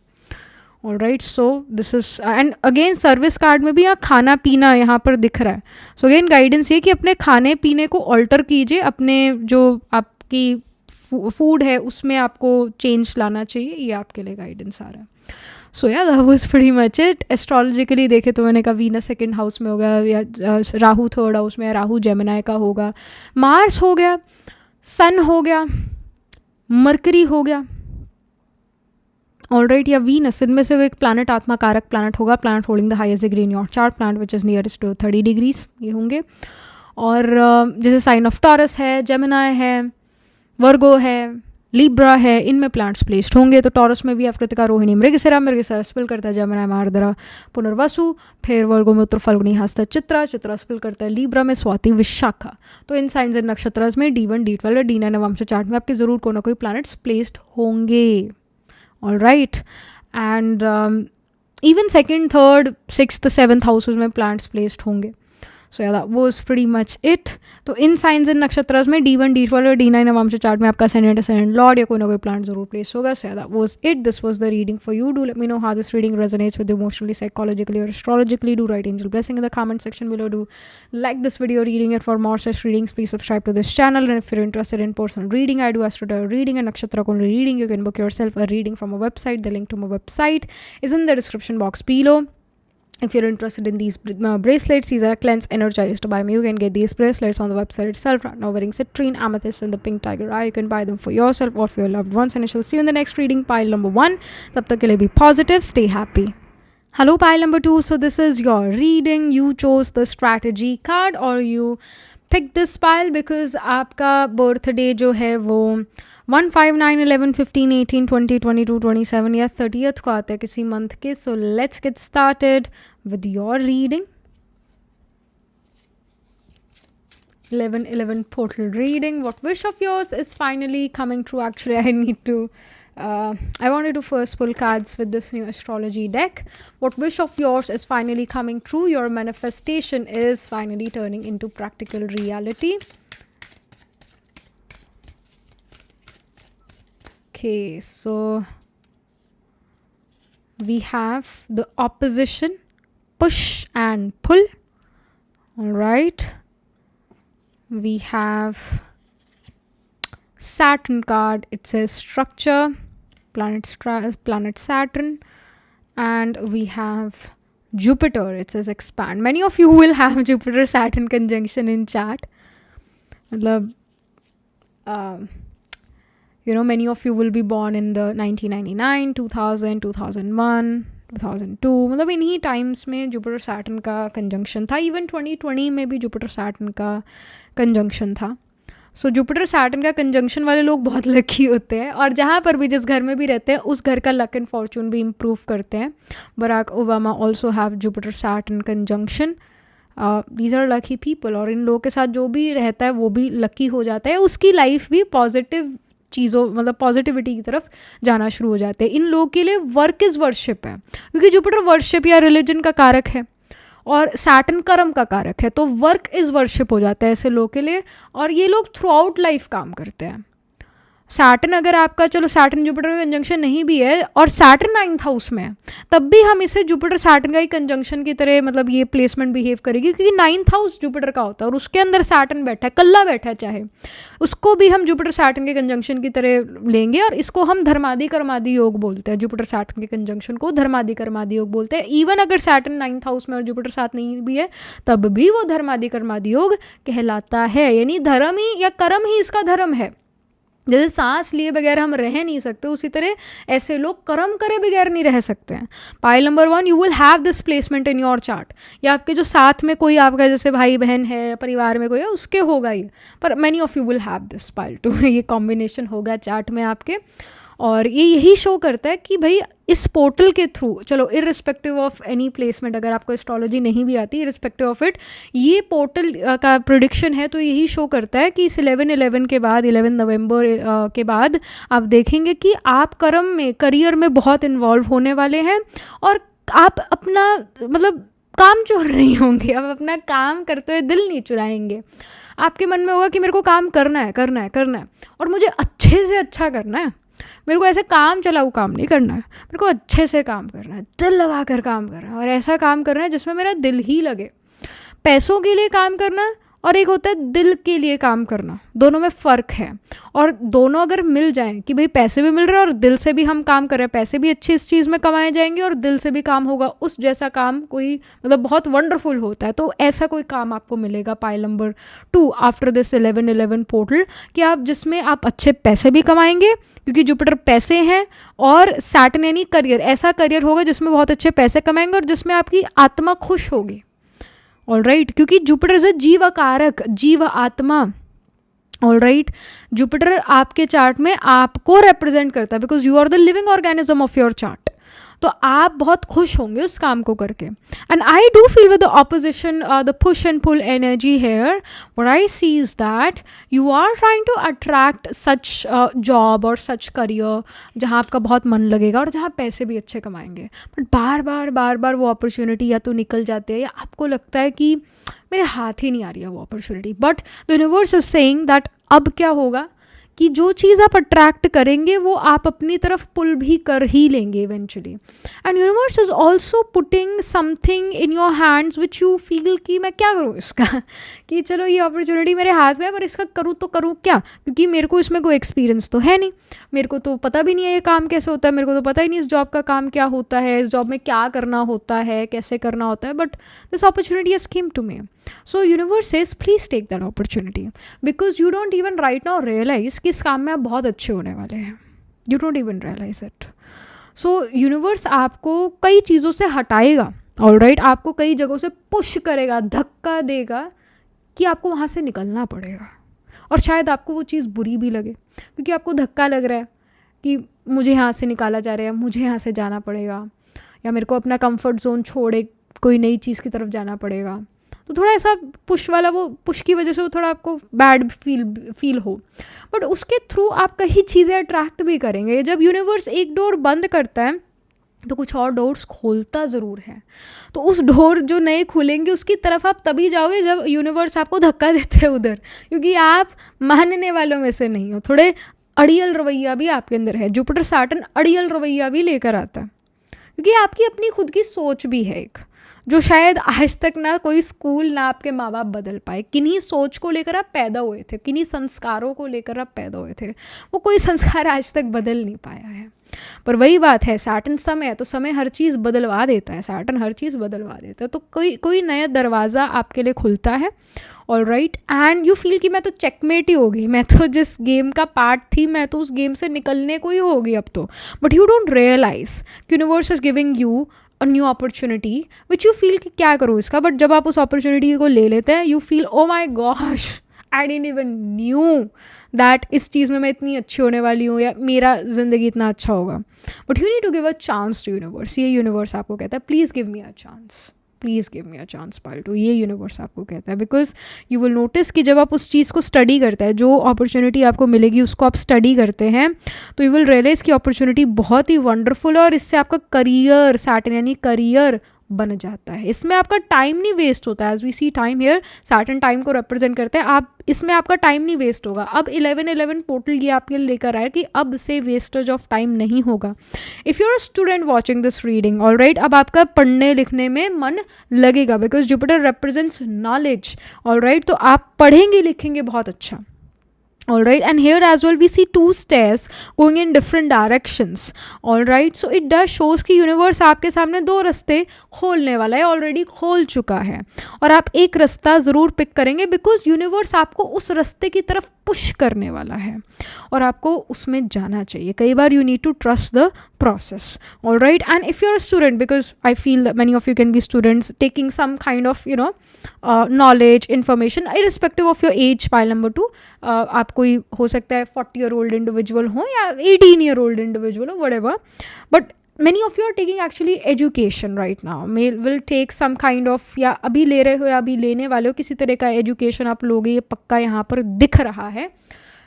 Alright, so this is, and again service card में भी यहाँ खाना पीना यहाँ पर दिख रहा है. सो अगेन गाइडेंस ये कि अपने खाने पीने को ऑल्टर कीजिए, अपने जो आपकी फूड है उसमें आपको चेंज लाना चाहिए, ये आपके लिए गाइडेंस आ रहा है. सो या that was pretty much it. Astrologically देखे तो मैंने कहा वीनस सेकंड हाउस में होगा, या राहु थर्ड हाउस में, या राहु जेमिनाई का होगा, मार्स हो गया, सन हो गया, मरकरी हो गया, ऑलराइट, या वीनस, इनमें से एक प्लानट आत्मा कारक प्लानट होगा, planet holding the highest degree in your chart, planet which is nearest to 30 degrees, ये होंगे. और जैसे साइन ऑफ टॉरस है, जेमिनाई है, वर्गो है, लिब्रा है, इनमें प्लांट्स प्लेस्ड होंगे. तो टॉरस में भी आप कृतिका, रोहिणी, मृगशिरा स्पिल करता है जेमिनी, मार्दरा, पुनर्वसु, फिर वर्गो में उत्तर फाल्गुनी, हस्ता, चित्रा स्पिल करता है लिब्रा में स्वाति, विशाखा. तो इन साइंस एंड नक्षत्रस में D1, D12, D9 नवंश चार्ट में आपके ज़रूर कोई ना कोई प्लानट्स प्लेस्ड होंगे. Alright, and even second, third, sixth, seventh houses में प्लांट्स प्लेस्ड होंगे. सो या that was pretty much it. तो इन साइंस एंड नक्षत्रस में D1, D12 और D9 नवंश चार्ट में आपका ascendant लॉर्ड या कोई ना कोई प्लांट जरूर प्लेस होगा. सो या that was it. This was the reading for you. Do let me know how this reading resonates with you emotionally, psychologically or astrologically. Do write angel blessing in the comment section below. Do like this video reading it. For more such readings, please subscribe to this channel. And if you're interested in personal reading, I do astro tarot reading and nakshatra kunli reading. You can book yourself a reading from a website. The link to my website is in the description box below. If you're interested in these bracelets, these are cleanse energized by me. You can get these bracelets on the website itself. Right now wearing citrine, amethyst and the pink tiger eye. You can buy them for yourself or for your loved ones. And I shall see you in the next reading, pile number 1. Tab tak ke liye be positive, stay happy. Hello pile number 2. So this is your reading. You chose the strategy card or you picked this pile because आपका birthday जो है वो 1, 5, 9, 11, 15, 18, 20, 22, 27 या 30th को आता है किसी month के. So let's get started with your reading. 11/11 portal reading. What wish of yours is finally coming true? Actually, I need to I wanted to first pull cards with this new astrology deck. What wish of yours is finally coming true? Your manifestation is finally turning into practical reality. Okay, so we have the opposition, push and pull. All right. We have Saturn card. It says structure, planet Saturn. And we have Jupiter. It says expand. Many of you will have Jupiter Saturn conjunction in chart. Many of you will be born in the 1999, 2000, 2001, 2002. मतलब इन्हीं times में Jupiter Saturn का conjunction था. Even 2020 में भी Jupiter Saturn का conjunction था. So Jupiter Saturn का कंजंक्शन वाले लोग बहुत लकी होते हैं, और जहाँ पर भी जिस घर में भी रहते हैं उस घर का लक एंड फॉर्चून भी इम्प्रूव करते हैं. Barack Obama also have Jupiter Saturn conjunction. These are lucky people. और इन लोगों के साथ जो भी रहता है वो भी लकी हो जाता है. उसकी लाइफ भी पॉजिटिव चीज़ों मतलब पॉजिटिविटी की तरफ जाना शुरू हो जाते हैं. इन लोगों के लिए वर्क इज़ वर्शिप है, क्योंकि जुपिटर वर्शिप या रिलीजन का कारक है और सैटर्न कर्म का कारक है. तो वर्क इज़ वर्शिप हो जाता है ऐसे लोगों के लिए, और ये लोग थ्रू आउट लाइफ काम करते हैं. सैटर्न अगर आपका, चलो सैटर्न जुपिटर का कंजंक्शन नहीं भी है और सैटर्न 9th हाउस में है, तब भी हम इसे जुपिटर सैटर्न का ही कंजंक्शन की तरह मतलब ये प्लेसमेंट बिहेव करेगी, क्योंकि 9th हाउस जुपिटर का होता है और उसके अंदर सैटर्न बैठा है, कल्ला बैठा है, चाहे उसको भी हम जुपिटर सैटर्न के कंजंक्शन की तरह लेंगे. और इसको हम धर्मादि कर्मादि योग बोलते हैं. जुपिटर सैटर्न के कंजंक्शन को धर्मादि कर्मादि योग बोलते हैं. इवन अगर सैटर्न 9th हाउस में और जुपिटर साथ नहीं भी है तब भी वो धर्मादि कर्मादि योग कहलाता है. यानी धर्म ही या कर्म ही इसका धर्म है. जैसे सांस लिए बगैर हम रह नहीं सकते, उसी तरह ऐसे लोग कर्म करे बगैर नहीं रह सकते हैं. Pile number 1, you will have this placement in your chart. या आपके जो साथ में कोई आपका जैसे भाई बहन है, परिवार में कोई है, उसके होगा ये. पर many of you will have this pile 2. ये कॉम्बिनेशन होगा चार्ट में आपके. और ये यही शो करता है कि भाई इस पोर्टल के थ्रू, चलो इररिस्पेक्टिव ऑफ एनी प्लेसमेंट, अगर आपको एस्ट्रोलॉजी नहीं भी आती, इररिस्पेक्टिव ऑफ इट, ये पोर्टल का प्रेडिक्शन है. तो यही शो करता है कि इस 11/11 के बाद, 11 नवंबर के बाद आप देखेंगे कि आप कर्म में, करियर में बहुत इन्वॉल्व होने वाले हैं, और आप अपना मतलब काम चोर नहीं होंगे. आप अपना काम करते हुए दिल नहीं चुराएंगे. आपके मन में होगा कि मेरे को काम करना है, करना है, करना है, और मुझे अच्छे से अच्छा करना है. मेरे को ऐसे काम चलाऊ काम नहीं करना है. मेरे को अच्छे से काम करना है, दिल लगा कर काम करना है, और ऐसा काम करना है जिसमें मेरा दिल ही लगे. पैसों के लिए काम करना और एक होता है दिल के लिए काम करना. दोनों में फ़र्क है. और दोनों अगर मिल जाएं कि भाई पैसे भी मिल रहे हैं और दिल से भी हम काम कर रहे हैं, पैसे भी अच्छे इस चीज़ में कमाए जाएंगे और दिल से भी काम होगा, उस जैसा काम कोई मतलब बहुत वंडरफुल होता है. तो ऐसा कोई काम आपको मिलेगा pile number 2 after this 11/11 portal, कि आप जिसमें आप अच्छे पैसे भी कमाएंगे, क्योंकि जुपिटर पैसे हैं, और सैटर्न यानी करियर, ऐसा करियर होगा जिसमें बहुत अच्छे पैसे कमाएंगे और जिसमें आपकी आत्मा खुश होगी. ऑल राइट, क्योंकि जुपिटर इज अ जीव कारक, जीव आत्मा. ऑल राइट, जुपिटर आपके चार्ट में आपको रिप्रेजेंट करता है, because you are the living organism of your chart. तो आप बहुत खुश होंगे उस काम को करके. And I do feel with the opposition, the push and pull energy here. What I see is that you are trying to attract such job और सच करियर जहाँ आपका बहुत मन लगेगा और जहाँ पैसे भी अच्छे कमाएंगे. बट बार बार वो अपॉर्चुनिटी या तो निकल जाती है, या आपको लगता है कि मेरे हाथ ही नहीं आ रही है वो opportunity. But the universe is saying that अब क्या होगा कि जो चीज़ आप अट्रैक्ट करेंगे वो आप अपनी तरफ पुल भी कर ही लेंगे eventually. And universe is also putting something in your hands which you feel कि मैं क्या करूँ इसका, कि चलो ये अपॉर्चुनिटी मेरे हाथ में है, पर इसका करूँ तो करूँ क्या, क्योंकि मेरे को इसमें कोई एक्सपीरियंस तो है नहीं, मेरे को तो पता भी नहीं है ये काम कैसे होता है, मेरे को तो पता ही नहीं इस जॉब का काम क्या होता है, इस जॉब में क्या करना होता है, कैसे करना होता है. But this opportunity has came to me. So universe says please take that opportunity, because you don't even right now realize कि इस काम में आप बहुत अच्छे होने वाले हैं. You don't even realize it. So universe आपको कई चीज़ों से हटाएगा. All right, आपको कई जगहों से पुश करेगा, धक्का देगा कि आपको वहाँ से निकलना पड़ेगा. और शायद आपको वो चीज़ बुरी भी लगे, क्योंकि आपको धक्का लग रहा है कि मुझे यहाँ से निकाला जा रहा है, मुझे यहाँ से जाना पड़ेगा, या मेरे को अपना कंफर्ट जोन छोड़े कोई नई चीज़ की तरफ जाना पड़ेगा. तो थोड़ा ऐसा पुश वाला, वो पुश की वजह से वो थोड़ा आपको बैड फील हो. बट उसके थ्रू आप कई चीज़ें अट्रैक्ट भी करेंगे. जब यूनिवर्स एक डोर बंद करता है तो कुछ और डोर्स खोलता ज़रूर है. तो उस डोर जो नए खुलेंगे उसकी तरफ आप तभी जाओगे जब यूनिवर्स आपको धक्का देते हैं उधर, क्योंकि आप मानने वालों में से नहीं हो, थोड़े अड़ियल रवैया भी आपके अंदर है। जुपिटर सैटर्न अड़ियल रवैया भी लेकर आता है, क्योंकि आपकी अपनी खुद की सोच भी है एक, जो शायद आज तक ना कोई स्कूल ना आपके माँ बाप बदल पाए। किन्हीं सोच को लेकर आप पैदा हुए थे, किन्हीं संस्कारों को लेकर आप पैदा हुए थे, वो कोई संस्कार आज तक बदल नहीं पाया है। पर वही बात है, सैटर्न समय है तो समय हर चीज़ बदलवा देता है, सैटर्न हर चीज़ बदलवा देता है। तो कोई नया दरवाज़ा आपके लिए खुलता है, all right, and you feel कि मैं तो चेकमेट ही हो गई, मैं तो जिस गेम का पार्ट थी मैं तो उस गेम से निकलने को ही हो गई अब तो। But you don't realize universe is giving you a new opportunity which you feel कि क्या करूँ इसका। बट जब आप उस अपॉर्चुनिटी को ले लेते हैं, you feel oh my gosh, I didn't even knew that इस चीज़ में मैं इतनी अच्छी होने वाली हूँ या मेरा ज़िंदगी इतना अच्छा होगा। But you need to give a chance to universe. ये यूनिवर्स आपको कहता है please give me a chance, please give me a chance पाल्टू। ये यूनिवर्स आपको कहता है, बिकॉज यू विल नोटिस कि जब आप उस चीज़ को स्टडी करते हैं, जो अपॉर्चुनिटी आपको मिलेगी उसको आप स्टडी करते हैं, तो यू विल रियलाइज़ कि अपॉर्चुनिटी बहुत ही वंडरफुल है और इससे आपका करियर सैटर्न यानी करियर बन जाता है। इसमें आपका टाइम नहीं वेस्ट होता है। As we see time here, Saturn time को रिप्रेजेंट करते हैं। आप इसमें आपका टाइम नहीं वेस्ट होगा। अब 11-11 पोर्टल ये आपके लिए लेकर आए कि अब से वेस्टेज ऑफ टाइम नहीं होगा। If you are a student watching this reading, all right, अब आपका पढ़ने लिखने में मन लगेगा, because Jupiter represents knowledge, all right. तो आप पढ़ेंगे लिखेंगे बहुत अच्छा, all right, and here as well we see two stairs going in different directions, all right, so it does shows कि यूनिवर्स आपके सामने दो रास्ते खोलने वाला है, ऑलरेडी खोल चुका है, और आप एक रास्ता ज़रूर पिक करेंगे बिकॉज यूनिवर्स आपको उस रास्ते की तरफ पुश करने वाला है और आपको उसमें जाना चाहिए। कई बार you need to trust the process, all right, and if you're a student, because I feel that many of you can be students taking some kind of knowledge information irrespective of your age, pile number 2, आप कोई हो सकता है 40-year-old individual हो या 18-year-old individual हो, whatever, but many of you are taking actually education right now, will take some kind of, या अभी ले रहे हो या अभी लेने वाले हो, किसी तरह का एजुकेशन आप लोगे, ये पक्का यहाँ पर दिख रहा है।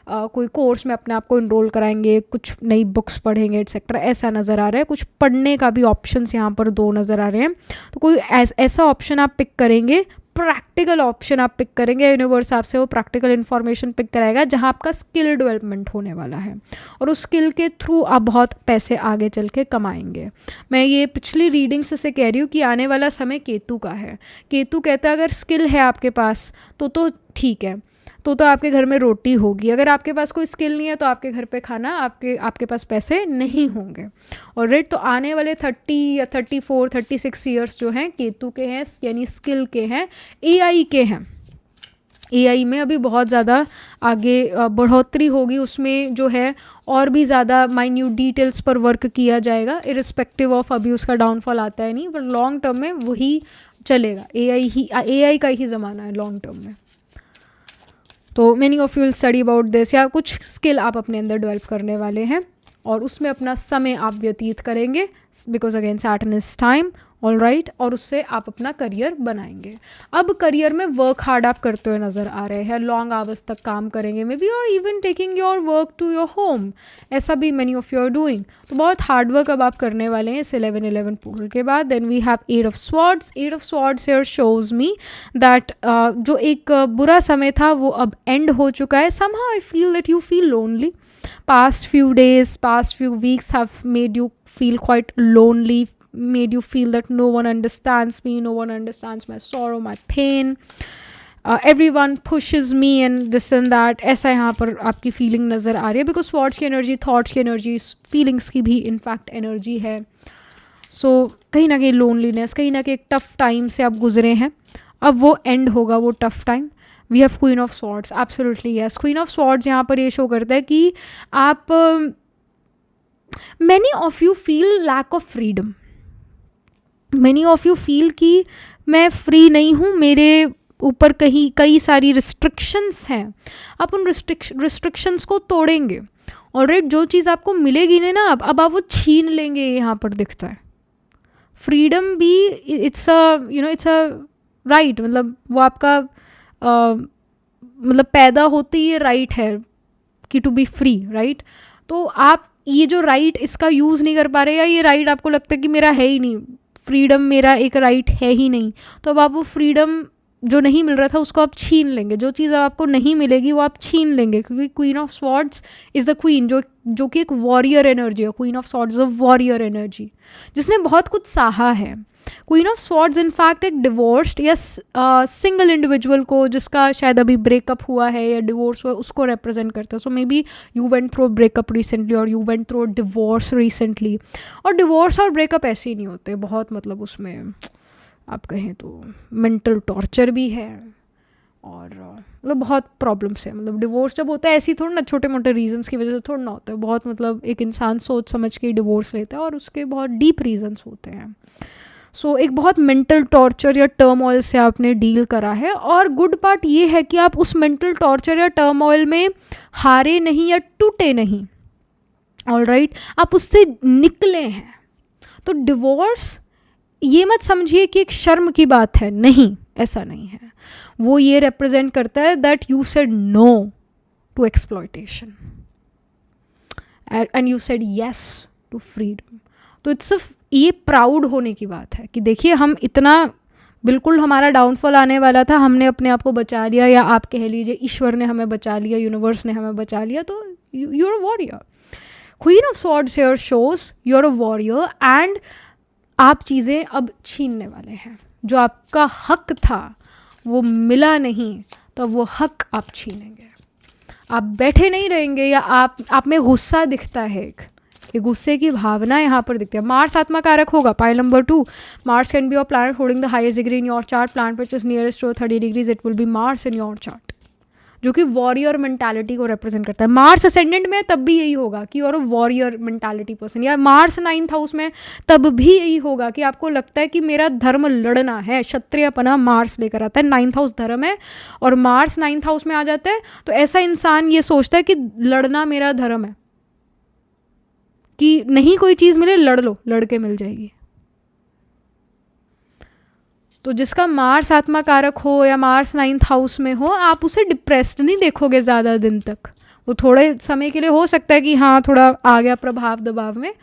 कोई कोर्स में अपने आप को इनरोल कराएंगे, कुछ नई बुक्स पढ़ेंगे एटसेट्रा, ऐसा नज़र आ रहा है। कुछ पढ़ने का भी ऑप्शंस यहाँ पर दो नज़र आ रहे हैं, तो कोई ऐसा ऑप्शन आप पिक करेंगे, प्रैक्टिकल ऑप्शन आप पिक करेंगे, यूनिवर्स आपसे वो प्रैक्टिकल इन्फॉर्मेशन पिक कराएगा जहाँ आपका स्किल डेवलपमेंट होने वाला है और उस स्किल के थ्रू आप बहुत पैसे आगे चल के कमाएंगे। मैं ये पिछली रीडिंग से कह रही हूँ कि आने वाला समय केतु का है। केतु कहता है अगर स्किल है आपके पास तो ठीक है, तो आपके घर में रोटी होगी। अगर आपके पास कोई स्किल नहीं है तो आपके घर पे खाना, आपके पास पैसे नहीं होंगे। और रेट तो आने वाले 30 या 34, 36 ईयर्स जो हैं केतु के हैं, यानी स्किल के हैं, एआई के हैं। एआई में अभी बहुत ज़्यादा आगे बढ़ोतरी होगी, उसमें जो है और भी ज़्यादा माइन्यूट डिटेल्स पर वर्क किया जाएगा, इरिस्पेक्टिव ऑफ अभी उसका डाउनफॉल आता है नहीं, पर लॉन्ग टर्म में वही चलेगा। एआई का ही ज़माना है लॉन्ग टर्म में। तो many of you will study about this, या कुछ स्किल आप अपने अंदर डेवलप करने वाले हैं और उसमें अपना समय आप व्यतीत करेंगे, because again Saturn is time, all right, और उससे आप अपना करियर बनाएंगे। अब करियर में वर्क हार्ड आप करते हुए नज़र आ रहे हैं, लॉन्ग आवर्स तक काम करेंगे मे बी, और even taking your work to your home, ऐसा भी many of you are doing. तो बहुत हार्ड वर्क अब आप करने वाले हैं इस 11-11 पोर्टल के बाद। Then we have 8 of swords. 8 of swords here shows me that जो एक बुरा समय था वो अब एंड हो चुका है। Somehow I feel that you feel lonely. Past few days, past few weeks have made you feel quite lonely, made you feel that no one understands me, no one understands my sorrow, my pain, everyone pushes me and this and that, ऐसा यहाँ पर आपकी feeling नज़र आ रही है, because thoughts की energy, thoughts की energy feelings की भी इनफैक्ट एनर्जी है। सो कहीं ना कहीं लोनलीनेस, कहीं ना कहीं एक टफ टाइम से आप गुजरे हैं, अब वो एंड होगा वो tough time. We have queen of swords, absolutely yes. Queen of swords यहाँ पर ये शो करता है कि आप many of you feel lack of freedom, many of you feel कि मैं फ्री नहीं हूँ, मेरे ऊपर कई सारी रिस्ट्रिक्शंस हैं। आप उन रिस्ट्रिक्शंस को तोड़ेंगे, ऑलराइट। जो चीज़ आपको मिलेगी ना अब आप वो छीन लेंगे, यहाँ पर दिखता है। फ्रीडम भी इट्स अ राइट, मतलब वो आपका मतलब पैदा होते ही ये राइट है कि टू बी फ्री, राइट। तो आप ये जो राइट इसका यूज़ नहीं कर पा रहे, या ये राइट आपको लगता है कि मेरा है ही नहीं, फ्रीडम मेरा एक राइट है ही नहीं, तो अब आप वो फ्रीडम जो नहीं मिल रहा था उसको आप छीन लेंगे, जो चीज़ आपको नहीं मिलेगी वो आप छीन लेंगे, क्योंकि queen of swords is the queen जो कि एक वॉरियर एनर्जी है। Queen of swords a warrior energy जिसने बहुत कुछ सहा है। क्वीन ऑफ स्वॉर्ड्स इनफैक्ट एक डिवोर्स्ड या सिंगल इंडिविजुअल को, जिसका शायद अभी ब्रेकअप हुआ है या डिवोर्स हुआ, उसको रिप्रेजेंट करता है। So may be you went through breakup recently और you went through divorce recently. और डिवोर्स और ब्रेकअप ऐसे ही नहीं होते, बहुत मतलब उसमें आप कहें तो मेंटल टॉर्चर भी है और मतलब बहुत प्रॉब्लम्स है। मतलब डिवोर्स जब होता है ऐसी थोड़ा ना छोटे मोटे रीजंस की वजह से थोड़ा ना होता है, बहुत मतलब एक इंसान सोच समझ के डिवोर्स लेता है और उसके बहुत डीप रीजंस होते हैं। सो एक बहुत मेंटल टॉर्चर या टर्मोइल से आपने डील करा है। और गुड पार्ट ये है कि आप उस मेंटल टॉर्चर या टर्मोइल में हारे नहीं या टूटे नहीं, ऑलराइट, आप उससे निकले हैं। तो डिवोर्स ये मत समझिए कि एक शर्म की बात है, नहीं, ऐसा नहीं है। वो ये रिप्रेजेंट करता है that you said no to exploitation and you said yes to freedom. तो इट्स ये प्राउड होने की बात है कि देखिए हम इतना, बिल्कुल हमारा डाउनफॉल आने वाला था, हमने अपने आप को बचा लिया, या आप कह लीजिए ईश्वर ने हमें बचा लिया, यूनिवर्स ने हमें बचा लिया, तो you are a warrior. Queen of swords here shows you are a warrior and आप चीज़ें अब छीनने वाले हैं। जो आपका हक था वो मिला नहीं, तो वो हक आप छीनेंगे। आप बैठे नहीं रहेंगे, या आप में गुस्सा दिखता है, एक ये गुस्से की भावना यहाँ पर दिखती है। मार्स आत्मा कारक होगा, pile number 2। Mars can be your planet holding the highest degree in your chart, planet which is nearest to 30 degrees, it will be Mars in your chart, जो कि वॉरियर मेंटालिटी को रिप्रेजेंट करता है। Mars ascendant में तब भी यही होगा कि और वॉरियर मेंटालिटी पर्सन, या मार्स 9th हाउस में तब भी यही होगा कि आपको लगता है कि मेरा धर्म लड़ना है। क्षत्रियपना मार्स लेकर आता है, 9th हाउस धर्म है और मार्स 9th हाउस में आ जाता है, तो ऐसा इंसान ये सोचता है कि लड़ना मेरा धर्म है, कि नहीं कोई चीज़ मिले लड़ लो, लड़के मिल जाएगी। तो जिसका मार्स आत्मा कारक हो या मार्स 9th हाउस में हो, आप उसे डिप्रेस्ड नहीं देखोगे ज़्यादा दिन तक। वो थोड़े समय के लिए हो सकता है कि हाँ थोड़ा आ गया प्रभाव दबाव में,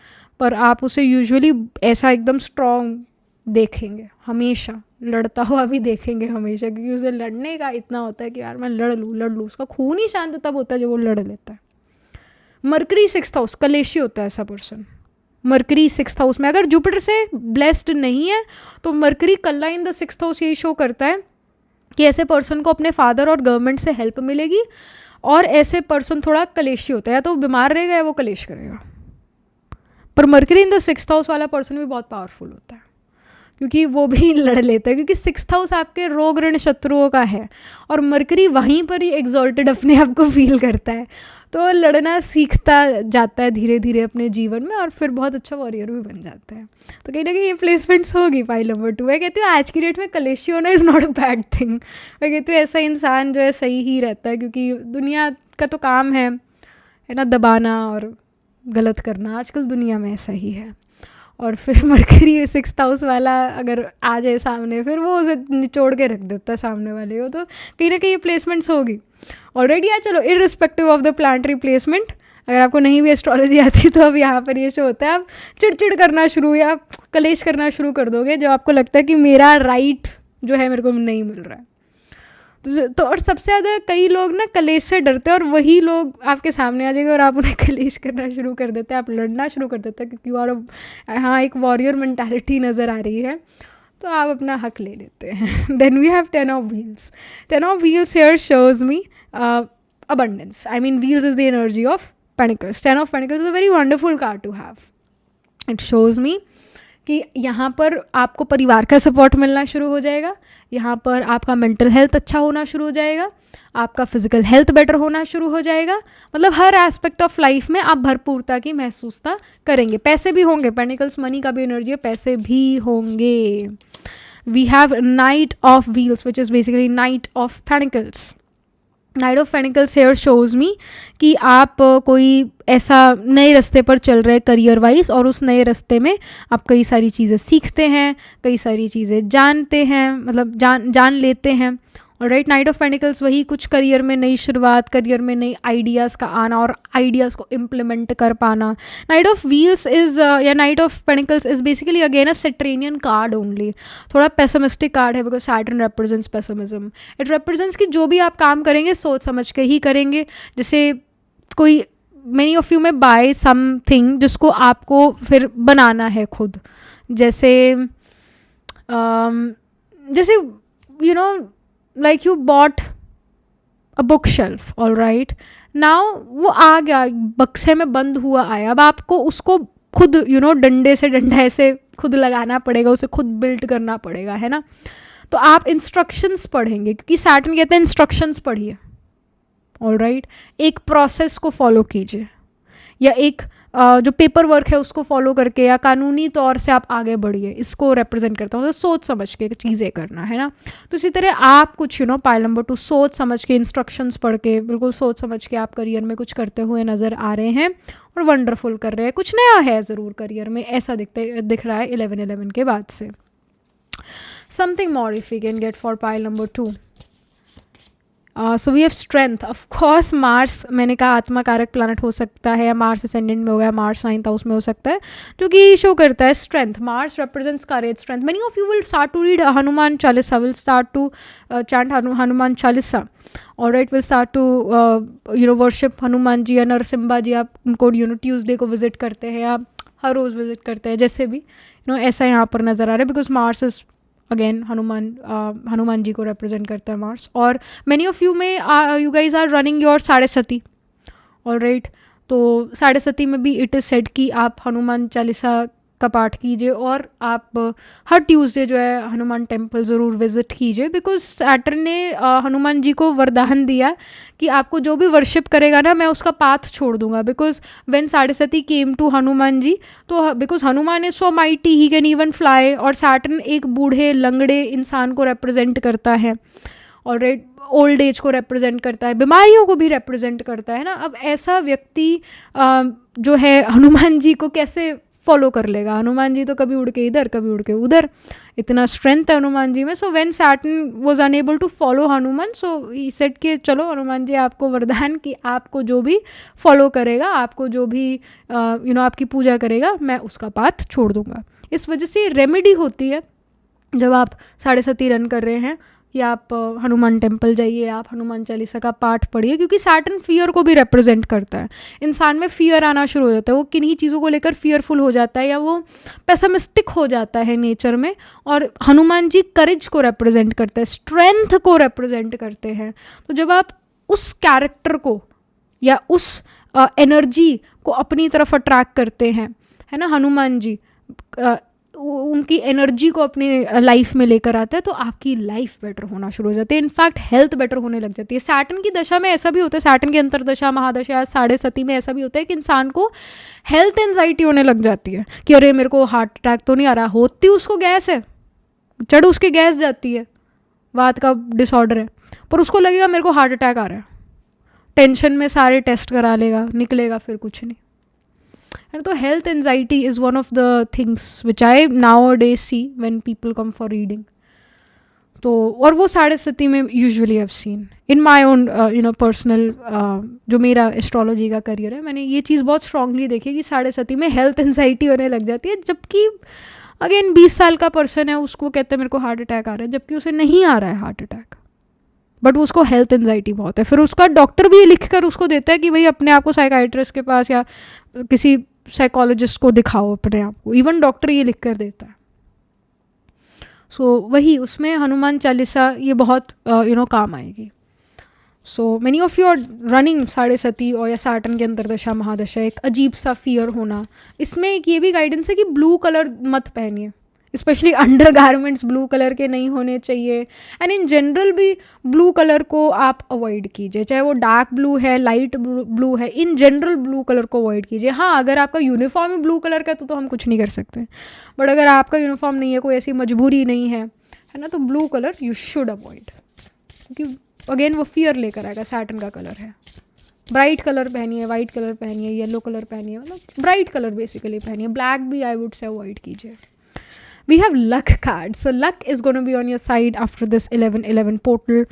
पर आप उसे यूजुअली ऐसा एकदम स्ट्रॉन्ग देखेंगे, हमेशा लड़ता हुआ भी देखेंगे हमेशा, क्योंकि उसे लड़ने का इतना होता है कि यार मैं लड़ लूँ। उसका खून ही शांत तब होता है जब वो लड़ लेता है। मरकरी 6th हाउस, कलेशी होता है ऐसा पर्सन। मरकरी 6th हाउस में अगर जुपिटर से ब्लेस्ड नहीं है, तो mercury Kalla in the 6th house यही शो करता है कि ऐसे पर्सन को अपने फादर और गवर्नमेंट से हेल्प मिलेगी, और ऐसे पर्सन थोड़ा कलेशी होता है, या तो बीमार रहेगा या वो कलेश करेगा। पर mercury in the 6th house वाला पर्सन भी बहुत पावरफुल होता है, क्योंकि वो भी लड़ लेता है, क्योंकि 6th हाउस आपके रोग ऋण शत्रुओं का है, और मरकरी वहीं पर ही एग्जॉल्टेड अपने आप को फील करता है, तो लड़ना सीखता जाता है धीरे धीरे अपने जीवन में, और फिर बहुत अच्छा वॉरियर भी बन जाता है। तो कहीं ना कहीं ये प्लेसमेंट्स होगी पाइल नंबर 2। मैं कहती हूँ आज की डेट में कलेशी होना is not a bad thing. मैं कहती हूँ ऐसा इंसान जो है सही ही रहता है, क्योंकि दुनिया का तो काम है ना दबाना और गलत करना, आजकल दुनिया में ऐसा ही है। और फिर मरकरी 6th हाउस वाला अगर आ जाए सामने, फिर वो उसे निचोड़ के रख देता है सामने वाले को। तो कहीं ना कहीं ये प्लेसमेंट्स होगी ऑलरेडी। यार चलो, irrespective of the planetary placement, अगर आपको नहीं भी एस्ट्रोलॉजी आती तो अब यहाँ पर ये शो होता है, आप चिड़चिड़ करना शुरू या कलेश करना शुरू कर दोगे जब आपको लगता है कि मेरा राइट जो है मेरे को नहीं मिल रहा है। तो और सबसे ज़्यादा कई लोग ना कलेश से डरते हैं, और वही लोग आपके सामने आ जाएंगे और आप उन्हें कलेश करना शुरू कर देते हैं, आप लड़ना शुरू कर देते हैं, क्योंकि और हाँ एक वॉरियर मेंटालिटी नज़र आ रही है, तो आप अपना हक ले लेते हैं। Then we have 10 of wheels. 10 of wheels here shows me abundance. I mean, wheels is the energy of Pentacles. 10 of Pentacles is a very wonderful card to have. It shows me कि यहाँ पर आपको परिवार का support मिलना शुरू हो जाएगा, यहाँ पर आपका मेंटल हेल्थ अच्छा होना शुरू हो जाएगा, आपका फिजिकल हेल्थ बेटर होना शुरू हो जाएगा। मतलब हर एस्पेक्ट ऑफ लाइफ में आप भरपूरता की महसूसता करेंगे। पैसे भी होंगे, पेंटिकल्स मनी का भी एनर्जी है, पैसे भी होंगे। We have knight of wheels which is basically knight of pentacles. Knight of pentacles here shows me कि आप कोई ऐसा नए रास्ते पर चल रहे करियर वाइज, और उस नए रास्ते में आप कई सारी चीज़ें सीखते हैं, कई सारी चीज़ें जानते हैं, मतलब जान लेते हैं, ऑलराइट, नाइट ऑफ पेंटिकल्स वही कुछ करियर में नई शुरुआत, करियर में नई आइडियाज़ का आना और आइडियाज़ को इम्प्लीमेंट कर पाना. नाइट ऑफ व्हील्स इज़ या knight of pentacles is basically again a Saturnian card only. थोड़ा पेसिमिस्टिक कार्ड है because Saturn represents pessimism. It represents कि जो भी आप काम करेंगे सोच समझ के ही करेंगे. जैसे कोई मेनी ऑफ यू में बाय समथिंग जिसको आपको फिर बनाना है खुद. जैसे जैसे you know like you bought a bookshelf, all right, now वो आ गया बक्से में बंद हुआ आया, अब आपको उसको खुद डंडे से डंडा ऐसे खुद लगाना पड़ेगा, उसे खुद बिल्ड करना पड़ेगा, है ना. तो आप इंस्ट्रक्शंस पढ़ेंगे क्योंकि सैटर्न कहते हैं इंस्ट्रक्शंस पढ़िए, ऑल राइट. एक प्रोसेस को फॉलो कीजिए या एक जो पेपर वर्क है उसको फॉलो करके या कानूनी तौर से आप आगे बढ़िए, इसको रिप्रेजेंट करता हूँ. तो सोच समझ के चीज़ें करना, है ना. तो इसी तरह आप कुछ पाइल नंबर 2 सोच समझ के इंस्ट्रक्शंस पढ़ के बिल्कुल सोच समझ के आप करियर में कुछ करते हुए नज़र आ रहे हैं और वंडरफुल कर रहे हैं. कुछ नया है ज़रूर करियर में, ऐसा दिख रहा है 11/11 के बाद से. Something more if you can get for pile number 2. So we have strength. Of course Mars, मैंने कहा आत्मा कारक प्लानट हो सकता है, मार्स असेंडेंट में हो गया, मार्स 9th हाउस में हो सकता है, जो कि शो करता है strength. Mars represents courage, strength. Many of you will start to read Hanuman Chalisa, will start to chant Hanuman Chalisa, और right, will start to worship Hanuman ji या नरसिम्हा जी. आप उनको ट्यूसडे को विजिट करते हैं, आप हर रोज़ विजिट करते हैं, जैसे भी ऐसा यहाँ पर नज़र आ रहा है because Mars is again Hanuman ji को रिप्रेजेंट करता है मार्स. और मैनी ऑफ यू में you guys are running your Sade Sati, all right. तो साढ़े सती में भी इट इज़ सेड कि आप हनुमान चालीसा का पाठ कीजिए और आप हर ट्यूसडे जो है हनुमान टेम्पल ज़रूर विजिट कीजिए बिकॉज सैटर्न ने हनुमान जी को वरदान दिया कि आपको जो भी वर्शिप करेगा ना मैं उसका पाथ छोड़ दूंगा. बिकॉज व्हेन साढ़े सती केम टू हनुमान जी, तो because Hanuman is so mighty he can even fly, और सैटर्न एक बूढ़े लंगड़े इंसान को रिप्रेजेंट करता है, ऑलराइट, ओल्ड एज को रिप्रेजेंट करता है, बीमारियों को भी रिप्रेजेंट करता है ना. अब ऐसा व्यक्ति जो है हनुमान जी को कैसे फॉलो कर लेगा? हनुमान जी तो कभी उड़ के इधर कभी उड़ के उधर, इतना स्ट्रेंथ है हनुमान जी में. So when Saturn was unable to follow Hanuman, so he said कि चलो हनुमान जी आपको वरदान कि आपको जो भी फॉलो करेगा, आपको जो भी आपकी पूजा करेगा, मैं उसका पाथ छोड़ दूंगा. इस वजह से रेमेडी होती है जब आप साढ़े सती रन कर रहे हैं कि आप हनुमान टेम्पल जाइए, आप हनुमान चालीसा का पाठ पढ़िए, क्योंकि सैटर्न फियर को भी रिप्रेजेंट करता है. इंसान में फियर आना शुरू हो जाता है, वो किन्हीं चीज़ों को लेकर फियरफुल हो जाता है या वो पेसिमिस्टिक हो जाता है नेचर में. और हनुमान जी करेज को रिप्रेजेंट करते हैं, स्ट्रेंथ को रिप्रेजेंट करते हैं. तो जब आप उस कैरेक्टर को या उस एनर्जी को अपनी तरफ अट्रैक्ट करते हैं, है ना, हनुमान जी उनकी एनर्जी को अपनी लाइफ में लेकर आता है, तो आपकी लाइफ बेटर होना शुरू हो जाती है. इनफैक्ट हेल्थ बेटर होने लग जाती है. सैटर्न की दशा में ऐसा भी होता है, सैटर्न की अंतरदशा, महादशा या साढ़े सती में ऐसा भी होता है कि इंसान को हेल्थ एंजाइटी होने लग जाती है कि अरे मेरे को हार्ट अटैक तो नहीं आ रहा. होती उसको गैस है, चढ़ उसके गैस जाती है, वात का डिसऑर्डर है, पर उसको लगेगा मेरे को हार्ट अटैक आ रहा है. टेंशन में सारे टेस्ट करा लेगा, निकलेगा फिर कुछ नहीं. And so health anxiety is one of the things which I nowadays see when people come for reading. तो और वो साढ़े सती में usually have seen in my own personal जो मेरा एस्ट्रोलॉजी का करियर है, मैंने ये चीज़ बहुत स्ट्रांगली देखी कि साढ़े सती में हेल्थ एंजाइटी होने लग जाती है. जबकि अगेन 20 साल का पर्सन है, उसको कहते हैं मेरे को हार्ट अटैक आ रहा है, जबकि उसे नहीं आ रहा है हार्ट अटैक, बट उसको हेल्थ एंजाइटी बहुत है. फिर उसका डॉक्टर भी लिख कर उसको देता है कि भाई अपने आप को साइकाइट्रिस्ट के पास या किसी साइकोलॉजिस्ट को दिखाओ अपने आप को. इवन डॉक्टर ये लिख कर देता है. सो वही उसमें हनुमान चालीसा ये बहुत काम आएगी. So many of you are running Sade Sati और या सैटर्न के अंतरदशा महादशा, एक अजीब सा फियर होना. इसमें एक ये भी गाइडेंस है कि ब्लू कलर मत पहनिए, specially under garments blue colour के नहीं होने चाहिए. एंड इन जनरल भी ब्लू कलर को आप अवॉइड कीजिए, चाहे वो डार्क ब्लू है, लाइट ब्लू है, इन जनरल ब्लू कलर को अवॉइड कीजिए. हाँ, अगर आपका यूनिफॉर्म ही ब्लू कलर का है तो हम कुछ नहीं कर सकते, बट अगर आपका यूनिफॉर्म नहीं है, कोई ऐसी मजबूरी नहीं है ना, तो blue colour you should avoid, क्योंकि अगेन वो फियर लेकर आएगा. सैटर्न का कलर है. ब्राइट कलर पहनिए, वाइट कलर पहनिए, येलो कलर पहनिए, मतलब ब्राइट कलर बेसिकली पहनिए. ब्लैक भी आई वुड से अवॉइड कीजिए. we have luck card. So luck is going to be on your side after this 11-11 portal.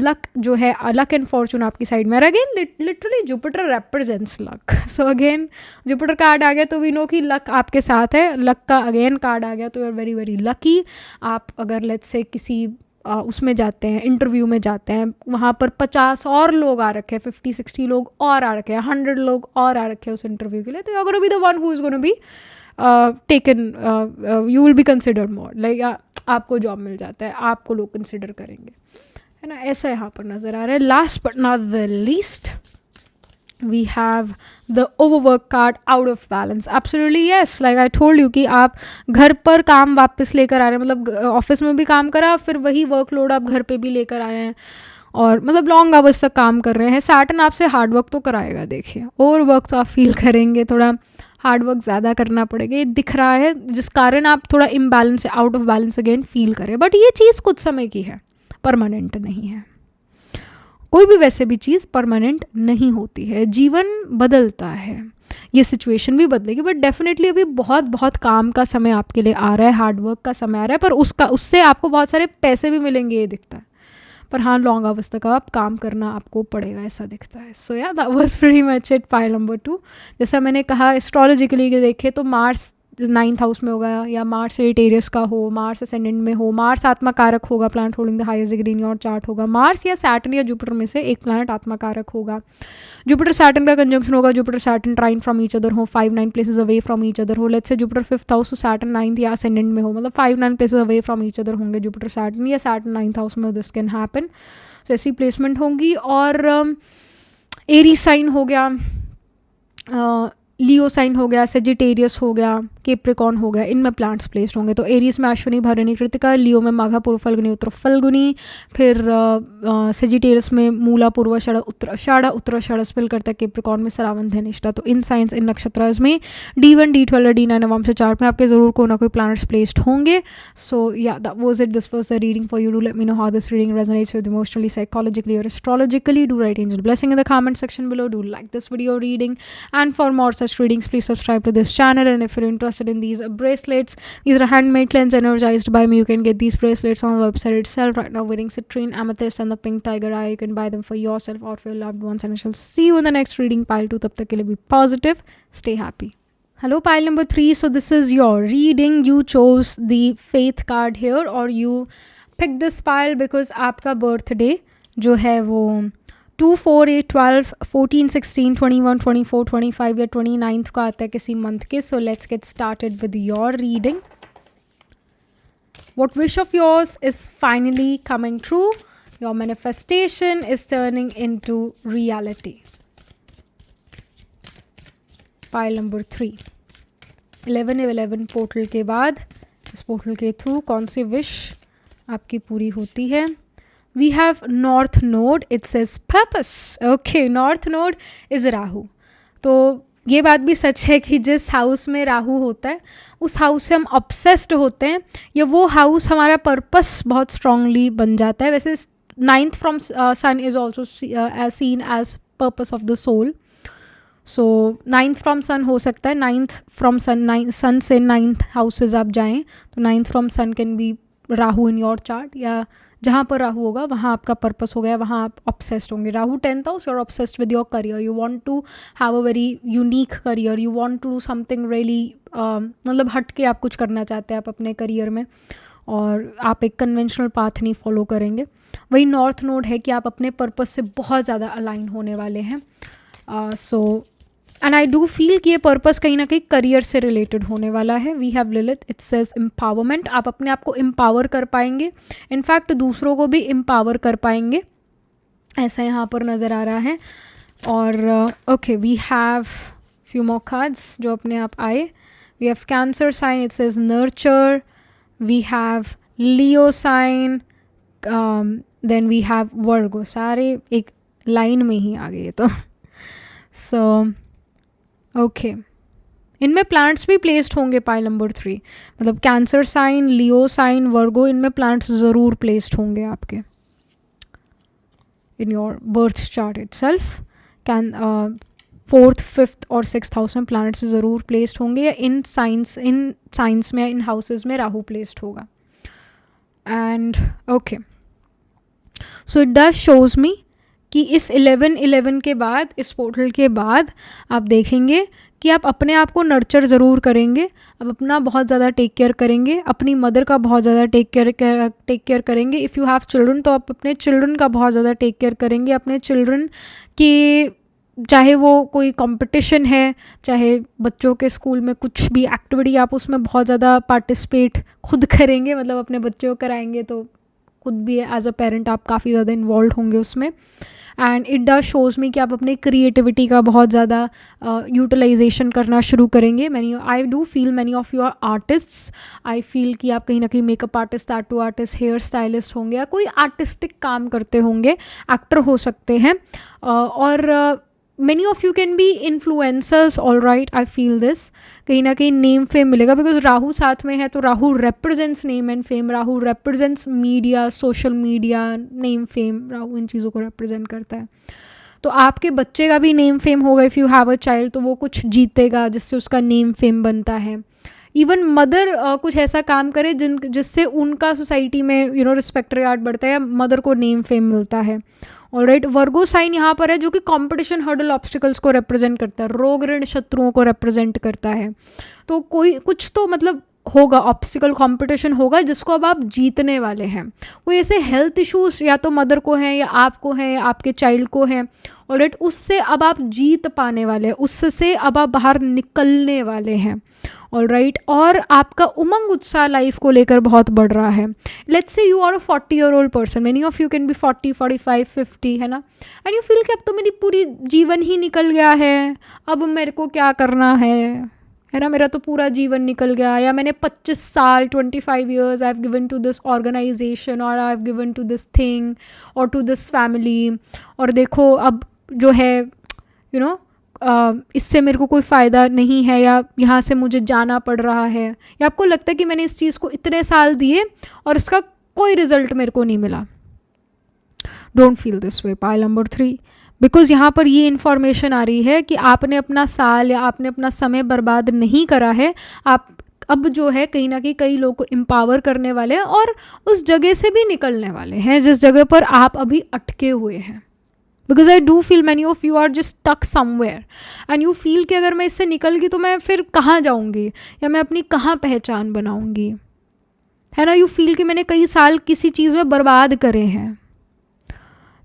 Luck जो है, luck and fortune आपकी side में. Again literally Jupiter represents luck. So again Jupiter card आ गया तो we know कि luck आपके साथ है. Luck का again card आ गया तो you're very very lucky. आप अगर let's say किसी उसमें जाते हैं, इंटरव्यू में जाते हैं, वहाँ पर 50 और लोग आ रखे हैं, 50-60 लोग और आ रखे हैं, 100 लोग और आ रखे हैं उस इंटरव्यू के लिए, तो you are gonna be the one who is gonna be taken, you will be considered more, like आपको जॉब मिल जाता है, आपको लोग कंसिडर करेंगे, है ना. ऐसा यहाँ पर नज़र आ रहा है. Last but not the least, we have the overwork card, out of balance. Absolutely yes, like I told you कि आप घर पर काम वापस लेकर आ रहे हैं, मतलब ऑफिस में भी काम करा, फिर वही वर्कलोड आप घर पे भी लेकर आ रहे हैं, और मतलब लॉन्ग आवर्स तक काम कर रहे हैं. सैटर्न आपसे हार्ड वर्क तो कराएगा, देखिए ओवर वर्क तो आप फील करेंगे, थोड़ा हार्ड वर्क ज़्यादा करना पड़ेगा, ये दिख रहा है, जिस कारण आप थोड़ा imbalance, out of balance again feel करें. बट ये चीज़ कुछ समय की है, परमानेंट नहीं है. कोई भी वैसे भी चीज़ परमानेंट नहीं होती है, जीवन बदलता है, ये सिचुएशन भी बदलेगी, बट डेफिनेटली अभी बहुत बहुत काम का समय आपके लिए आ रहा है, हार्ड वर्क का समय आ रहा है, पर उससे आपको बहुत सारे पैसे भी मिलेंगे, ये दिखता है. पर हाँ, लॉन्ग आवर्स तक आप काम करना आपको पड़ेगा, ऐसा दिखता है. सो या that was pretty much it. Pile number 2, जैसा मैंने कहा एस्ट्रोलॉजिकली देखें तो मार्स 9th हाउस में होगा, या मार्स एरियस का हो, मार्स असेंडेंट में हो, मार्स आत्मा कारक होगा, planet holding the highest degree in your chart होगा, मार्स या सैटर्न या जुपिटर में से एक प्लैनेट आत्मा कारक होगा. जुपिटर सैटर्न का कंजंक्शन होगा, Jupiter Saturn trine from each other हो, 5-9 places away from each other हो. Let's say Jupiter 5th house तो सैटर्न 9th या असेंडेंट में हो, मतलब 5-9 places away from each other होंगे जुपिटर सैटर्न, या सैटर्न 9th हाउस में, दिस कैन हैपन. तो ऐसी प्लेसमेंट होंगी. और एरी साइन हो गया, लियो साइन हो गया, सेजिटेरियस हो गया, कैप्रिकॉर्न हो गया, इनमें प्लांट्स प्लेस्ड होंगे. तो एरीज में अश्विनी भरणी कृतिका, लियो में माघा पूर्व फल्गुनी उत्तर फल्गुनी, फिर सेजिटेरियस में मूला पूर्व उत्तराषाढ़ उत्तराषाढ़ स्पेल करता है, कैप्रिकॉर्न में श्रावण धनिष्ठा. तो इन साइंस, इन नक्षत्र में D1 D12 और D9 नवंश चार्ट में आपके ज़रूर कोई ना कोई प्लानट्स प्लेस्ड होंगे. सो या that was it. This was the reading for you. Do let me know how this reading resonates with emotionally, psychologically or astrologically. Do write angel blessing in the comment section below. Do like this video reading, and for more such readings please subscribe to this channel. And if you're interested in these bracelets, these are handmade, cleansed, energized by me. You can get these bracelets on the website itself. Right now wearing citrine, amethyst and the pink tiger eye. You can buy them for yourself or for your loved ones, and I shall see you in the next reading. Pile 2, tab tak ke liye be positive, stay happy. Hello pile number 3. So this is your reading. You chose the faith card here, or you picked this pile because आपका birthday जो है वो 2, 4, 8, 12, 14, 16, 21, 24, 25 या 29th को आता है किसी month के. So let's get started with your reading. What wish of yours is finally coming true? Your manifestation is turning into reality. Pile number 3. 11-11 portal के बाद इस पोर्टल के थ्रू कौन सी विश आपकी पूरी होती है? We have North Node. It says purpose. Okay, North Node is Rahu. तो ये बात भी सच है कि जिस हाउस में राहु होता है उस हाउस से हम ऑब्सेस्ड होते हैं, या वो हाउस हमारा पर्पस बहुत स्ट्रांगली बन जाता है. वैसे 9th from Sun is also seen as purpose of the soul. So 9th from Sun हो सकता है, 9th फ्रॉम सन से 9th हाउसेज आप जाएँ तो 9th from Sun can be Rahu in your chart, या जहाँ पर राहु होगा वहाँ आपका पर्पस हो गया, वहाँ आप ऑब्सेस्ड होंगे. Rahu 10th house, you are obsessed with your career, you want to have a very unique career, you want to do something really, मतलब हट के आप कुछ करना चाहते हैं आप अपने करियर में, और आप एक कन्वेंशनल पाथ नहीं फॉलो करेंगे. वही नॉर्थ नोड है कि आप अपने पर्पस से बहुत ज़्यादा अलाइन होने वाले हैं. So and I do feel कि ये पर्पस कहीं ना कहीं करियर से रिलेटेड होने वाला है. We have Lilith, it says empowerment. आप अपने आप को एम्पावर कर पाएंगे, इनफैक्ट दूसरों को भी एम्पावर कर पाएंगे, ऐसा यहाँ पर नज़र आ रहा है. और okay, we have few more cards जो अपने आप आए. We have Cancer sign, it says nurture. We have Leo sign, then we have Virgo. सारे एक लाइन में ही आ गए तो. सो ओके, इनमें प्लांट्स भी प्लेस्ड होंगे. पाइल नंबर 3 मतलब Cancer sign, Leo sign, Virgo, इनमें प्लांट्स ज़रूर प्लेस्ड होंगे आपके in your birth chart itself. 4th 5th और 6th हाउस में प्लैनेट से ज़रूर प्लेस्ड होंगे, या इन साइंस में, इन हाउसेज में राहु प्लेस्ड होगा. And okay, so it does shows me कि इस 11/11 के बाद, इस पोर्टल के बाद आप देखेंगे कि आप अपने आप को नर्चर ज़रूर करेंगे, आप अपना बहुत ज़्यादा टेक केयर करेंगे, अपनी मदर का बहुत ज़्यादा टेक केयर करेंगे. इफ़ यू हैव चिल्ड्रन तो आप अपने चिल्ड्रन का बहुत ज़्यादा टेक केयर करेंगे. अपने चिल्ड्रन की, चाहे वो कोई कंपटीशन है, चाहे बच्चों के स्कूल में कुछ भी एक्टिविटी, आप उसमें बहुत ज़्यादा पार्टिसिपेट खुद करेंगे, मतलब अपने बच्चों को कराएंगे, तो खुद भी एज अ पेरेंट आप काफ़ी ज़्यादा इन्वॉल्व होंगे उसमें. एंड इट डज शोज़ मी कि आप अपनी क्रिएटिविटी का बहुत ज़्यादा यूटिलाइजेशन करना शुरू करेंगे. I do feel many of you are artists. I feel कि आप कहीं ना कहीं makeup artist, tattoo artist, hair stylist होंगे, या कोई आर्टिस्टिक काम करते होंगे, एक्टर हो सकते हैं, और many of you can be influencers, all right. I feel this. कहीं ना कहीं नेम फेम मिलेगा, बिकॉज राहु साथ में है, तो Rahu represents name and fame, Rahu represents media, social media, name fame, Rahu इन चीज़ों को रिप्रेजेंट करता है. तो आपके बच्चे का भी नेम फेम होगा. If you have a child, तो वो कुछ जीतेगा जिससे उसका नेम फेम बनता है. इवन मदर कुछ ऐसा काम करे जिससे उनका सोसाइटी में रिस्पेक्ट रिगार्ड बढ़ता है, मदर को नेम फेम मिलता है. ऑलराइट, वर्गो साइन यहाँ पर है जो कि कंपटीशन, हर्डल, ऑब्स्टिकल्स को रिप्रेजेंट करता है, रोग ऋण शत्रुओं को रिप्रेजेंट करता है. तो कोई कुछ तो मतलब होगा, ऑब्स्टिकल कंपटीशन होगा जिसको अब आप जीतने वाले हैं. कोई ऐसे हेल्थ इश्यूज या तो मदर को हैं, या आपको हैं, या आपके चाइल्ड को हैं, ऑलराइट, उससे अब आप जीत पाने वाले हैं, उससे अब आप बाहर निकलने वाले हैं. ऑलराइट, और आपका उमंग उत्साह लाइफ को लेकर बहुत बढ़ रहा है. Let's say you are a 40-year-old person, many of you can be 40, 45, 50, है ना, एंड यू फील कि अब तो मेरी पूरी जीवन ही निकल गया है, अब मेरे को क्या करना है ना, मेरा तो पूरा जीवन निकल गया, या मैंने 25 साल, 25 years I have given to this organization, और I have given to this thing और टू दिस फैमिली, और देखो अब जो है इससे मेरे को कोई फ़ायदा नहीं है, या यहाँ से मुझे जाना पड़ रहा है, या आपको लगता है कि मैंने इस चीज़ को इतने साल दिए और इसका कोई रिजल्ट मेरे को नहीं मिला. Don't feel this way, pile number 3, because यहाँ पर ये इन्फॉर्मेशन आ रही है कि आपने अपना साल या आपने अपना समय बर्बाद नहीं करा है. आप अब जो है कहीं ना कहीं कई लोगों को एम्पावर करने वाले हैं, और उस जगह से भी निकलने वाले हैं जिस जगह पर आप अभी अटके हुए हैं. Because I do feel many of you are just stuck somewhere, and you feel कि अगर मैं इससे निकल गई तो मैं फिर कहाँ जाऊँगी, या मैं अपनी कहाँ पहचान बनाऊँगी, है ना. यू फील कि मैंने कई साल किसी चीज़ में बर्बाद करे हैं,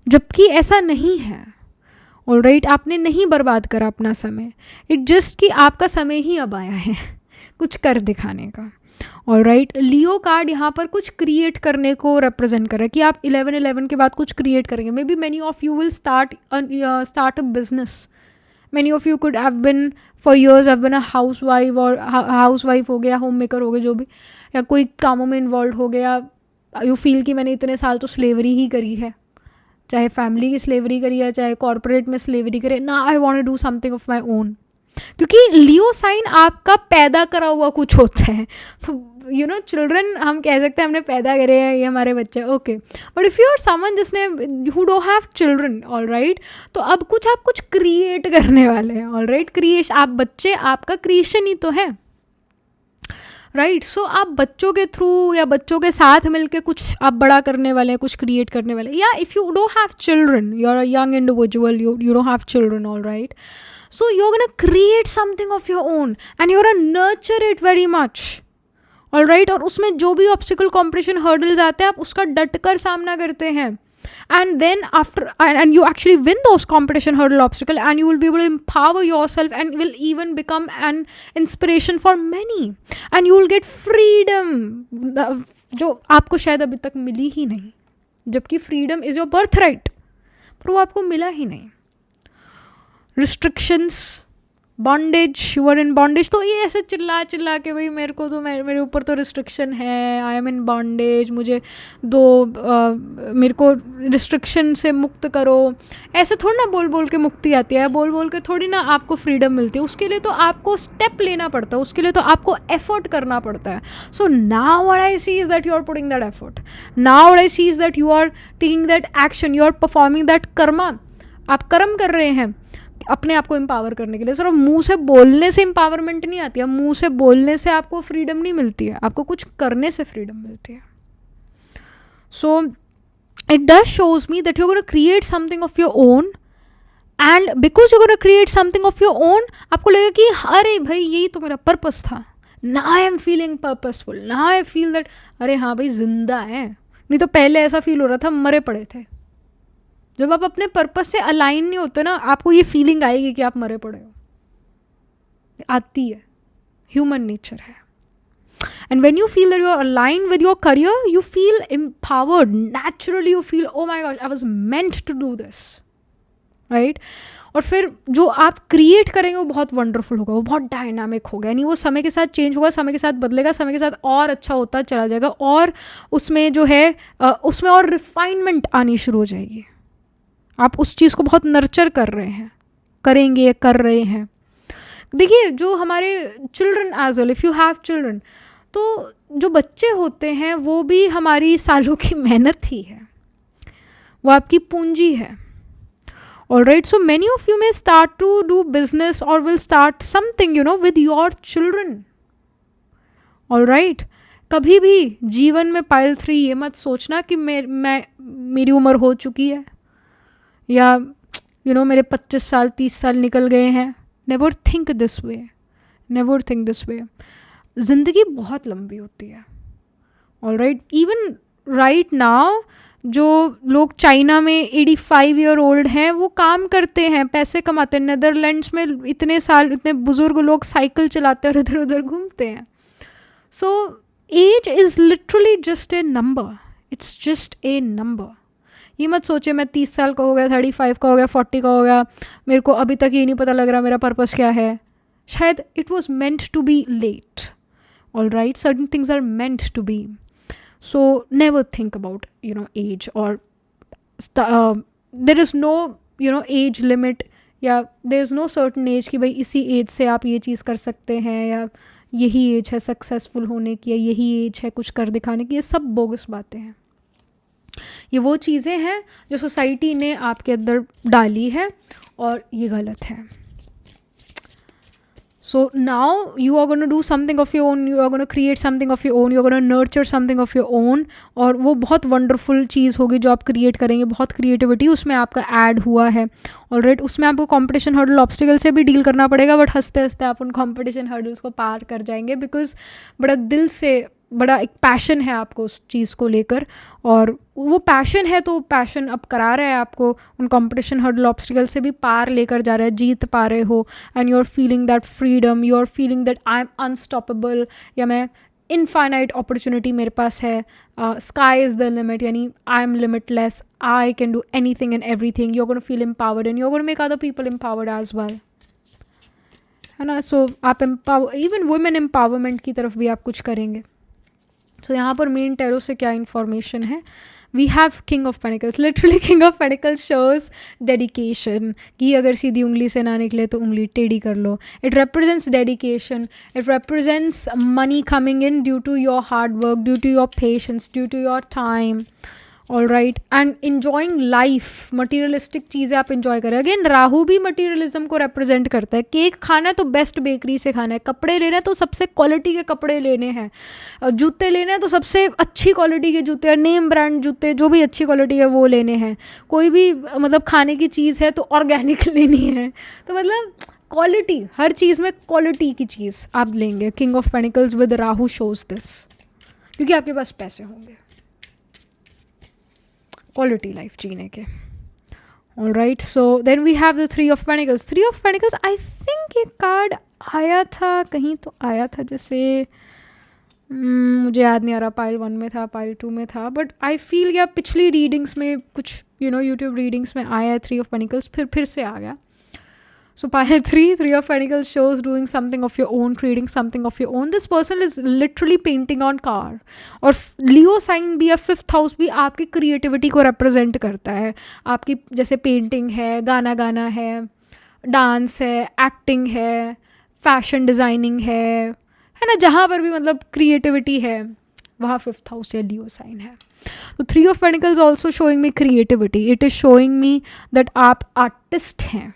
जबकि ऐसा नहीं है. ऑलराइट, आपने नहीं बर्बाद करा अपना समय. इट जस्ट कि आपका समय ही अब आया है कुछ कर दिखाने का. ऑलराइट, लियो कार्ड यहाँ पर कुछ क्रिएट करने को रिप्रेजेंट कर रहा है कि आप 11/11 के बाद कुछ क्रिएट करेंगे. May be many of you will start a business. Many of you could have been for years have been a house wife, और हाउस वाइफ हो गया, होम मेकर हो गए, जो भी, या कोई कामों में इन्वॉल्व हो गया. यू फील कि मैंने इतने साल तो स्लेवरी ही करी है, चाहे फैमिली की स्लेवरी करी है, चाहे कॉर्पोरेट में स्लेवरी करे ना. I want to do something of my own, क्योंकि लियो साइन आपका पैदा करा हुआ कुछ होता है. तो चिल्ड्रन हम कह सकते हैं हमने पैदा करे हैं, ये हमारे बच्चे, okay. But if you are someone जिसने who don't have children, alright, तो अब आप कुछ क्रिएट करने वाले हैं. ऑलराइट, क्रिएशन, आप बच्चे आपका क्रिएशन ही तो है, राइट. सो आप बच्चों के थ्रू या बच्चों के साथ मिलके कुछ आप बड़ा करने वाले हैं, कुछ क्रिएट करने वाले हैं. या if you don't have children, you are a young individual, you don't have children, alright. So you're gonna create something of your own and you're gonna nurture it very much, all right. और उसमें जो भी obstacle, competition, hurdles आते हैं, आप उसका डट कर सामना करते हैं, and then after and you actually win those competition, hurdle, obstacle, and you will be able to empower yourself and will even become an inspiration for many, and you will get freedom जो आपको शायद अभी तक मिली ही नहीं, जबकि freedom is your birthright, पर वो आपको मिला ही नहीं. Restrictions, bondage, you are in bondage. तो ये ऐसे चिल्ला के भाई मेरे को तो मेरे ऊपर तो रिस्ट्रिक्शन है, आई एम इन बॉन्डेज, मुझे मेरे को रिस्ट्रिक्शन से मुक्त करो. ऐसे थोड़ी ना बोल के मुक्ति आती है, बोल के थोड़ी ना आपको फ्रीडम मिलती है. उसके लिए तो आपको स्टेप लेना पड़ता है, उसके लिए तो आपको एफर्ट करना पड़ता है. So now what I see is that you are putting that effort. Now what I see is that you are taking that action, you are performing that karma. आप कर्म कर रहे हैं. अपने आप को एम्पावर करने के लिए। सिर्फ मुंह से बोलने से एम्पावरमेंट नहीं आती है, मुंह से बोलने से आपको फ्रीडम नहीं मिलती है, आपको कुछ करने से फ्रीडम मिलती है। So it does shows me that you are gonna create something of your own, and because you gonna create something of your own, आपको लगेगा कि अरे भाई यही तो मेरा पर्पस था, ना आई एम फीलिंग पर्पसफुल, ना आई फील दैट अरे हाँ भाई जिंदा है, नहीं तो पहले ऐसा फील हो रहा था मरे पड़े थे। जब आप अपने पर्पस से अलाइन नहीं होते ना, आपको ये फीलिंग आएगी कि आप मरे पड़े हो, आती है, ह्यूमन नेचर है। And when you feel that you're aligned with your career, you feel empowered. Naturally, you feel, oh my gosh, I was meant to do this. Right? और फिर जो आप क्रिएट करेंगे वो बहुत वंडरफुल होगा, वो बहुत डायनामिक होगा, यानी वो समय के साथ चेंज होगा, समय के साथ बदलेगा, समय के साथ और अच्छा होता चला जाएगा, और उसमें जो है उसमें और रिफाइनमेंट आनी शुरू हो जाएगी। आप उस चीज़ को बहुत नर्चर कर रहे हैं, करेंगे, कर रहे हैं। देखिए जो हमारे children as well, if you have children, तो जो बच्चे होते हैं वो भी हमारी सालों की मेहनत ही है, वो आपकी पूंजी है। Alright, so many of you may start to do business or will start something, you know, with your children. Alright, कभी भी जीवन में पाइल 3 ये मत सोचना कि मेरी उम्र हो चुकी है, या you know मेरे 25 साल 30 साल निकल गए हैं। Never think this way, never think this way. ज़िंदगी बहुत लंबी होती है। Alright, even right now जो लोग चाइना में 85 ईयर ओल्ड हैं वो काम करते हैं, पैसे कमाते हैं। नेदरलैंड्स में इतने साल, इतने बुजुर्ग लोग साइकिल चलाते हैं और इधर उधर घूमते हैं। So age is literally just a number, it's just a number. ये मत सोचे मैं 30 साल का हो गया, 35 का हो गया, 40 का हो गया, मेरे को अभी तक ये नहीं पता लग रहा मेरा पर्पस क्या है। शायद it was meant to be late. Alright, certain things are meant to be. So never think about, you know, age, or there is no, you know, age limit, या there is no certain age कि भाई इसी as से आप ये चीज़ कर सकते हैं, या यही एज है सक्सेसफुल होने की, या यही एज है कुछ कर दिखाने की। ये सब बोगस बातें हैं। ये वो चीज़ें हैं जो सोसाइटी ने आपके अंदर डाली है, और ये गलत है। So now you are going to do something of your own, you are going to create something of your own, you are going to nurture something of your own, और वो बहुत वंडरफुल चीज़ होगी जो आप क्रिएट करेंगे। बहुत creativity उसमें आपका ऐड हुआ है। ऑलराइट, उसमें आपको कंपटीशन हर्डल ऑब्स्टिकल से भी डील करना पड़ेगा, बट हंसते हंसते आप उन कंपटीशन हर्डल्स को पार कर जाएंगे, बिकॉज बड़ा दिल से, बड़ा एक पैशन है आपको उस चीज़ को लेकर, और वो पैशन है तो पैशन अब करा रहा है आपको उन कंपटीशन हर्डल ऑब्स्टिकल से भी पार लेकर जा रहा है, जीत पा रहे हो, and you are feeling that freedom, you are feeling that I am unstoppable, या मैं इनफाइनाइट अपॉर्चुनिटी मेरे पास है, स्काई इज़ द लिमिट, यानी I am limitless, I can do anything and everything. You are gonna feel empowered and you are gonna make other people empowered as well, है ना। सो आप even women empowerment की तरफ भी आप कुछ करेंगे। सो यहाँ पर मेन टैरो से क्या इन्फॉर्मेशन है? We have king of pentacles. Literally king of pentacles shows dedication, कि अगर सीधी उंगली से ना निकले तो उंगली टेढ़ी कर लो। It represents dedication, it represents money coming in due to your hard work, due to your patience, due to your time. All right, and enjoying life, materialistic चीज़ें आप इन्जॉय करें। अगेन राहु भी मटीरियलिज्म को रिप्रेजेंट करता है। Cake खाना है तो बेस्ट बेकरी से खाना है, कपड़े लेना है तो सबसे क्वालिटी के कपड़े लेने हैं, जूते लेने हैं तो सबसे अच्छी क्वालिटी के जूते, नेम ब्रांड जूते, जो भी अच्छी क्वालिटी है वो लेने हैं। कोई भी मतलब खाने की चीज़ है तो ऑर्गेनिक लेनी है, तो मतलब क्वालिटी, हर चीज़ में क्वालिटी की चीज़ आप लेंगे। King of pentacles with Rahu shows this, क्योंकि आपके पास पैसे होंगे क्वालिटी लाइफ जीने के। All right, so then we have the 3 of pentacles. 3 of pentacles, I think ये कार्ड आया था कहीं, तो आया था जैसे मुझे याद नहीं आ रहा, पाइल 1 में था, पाइल 2 में था, बट आई फील या पिछली रीडिंग्स में कुछ, यू नो, यूट्यूब रीडिंग्स में आया है 3 ऑफ पेनिकल्स, फिर से आ गया। So pile 3 of Pentacles shows doing something of your own, creating something of your own. This person is literally painting on car. और Leo sign भी या 5th house भी आपकी creativity को represent करता है। आपकी जैसे painting है, गाना गाना है, डांस है, एक्टिंग है, फैशन डिज़ाइनिंग है ना, जहाँ पर भी मतलब क्रिएटिविटी है वहाँ 5th हाउस या लियो साइन है। तो 3 of panicles also showing me creativity. It is showing me that आप आर्टिस्ट हैं,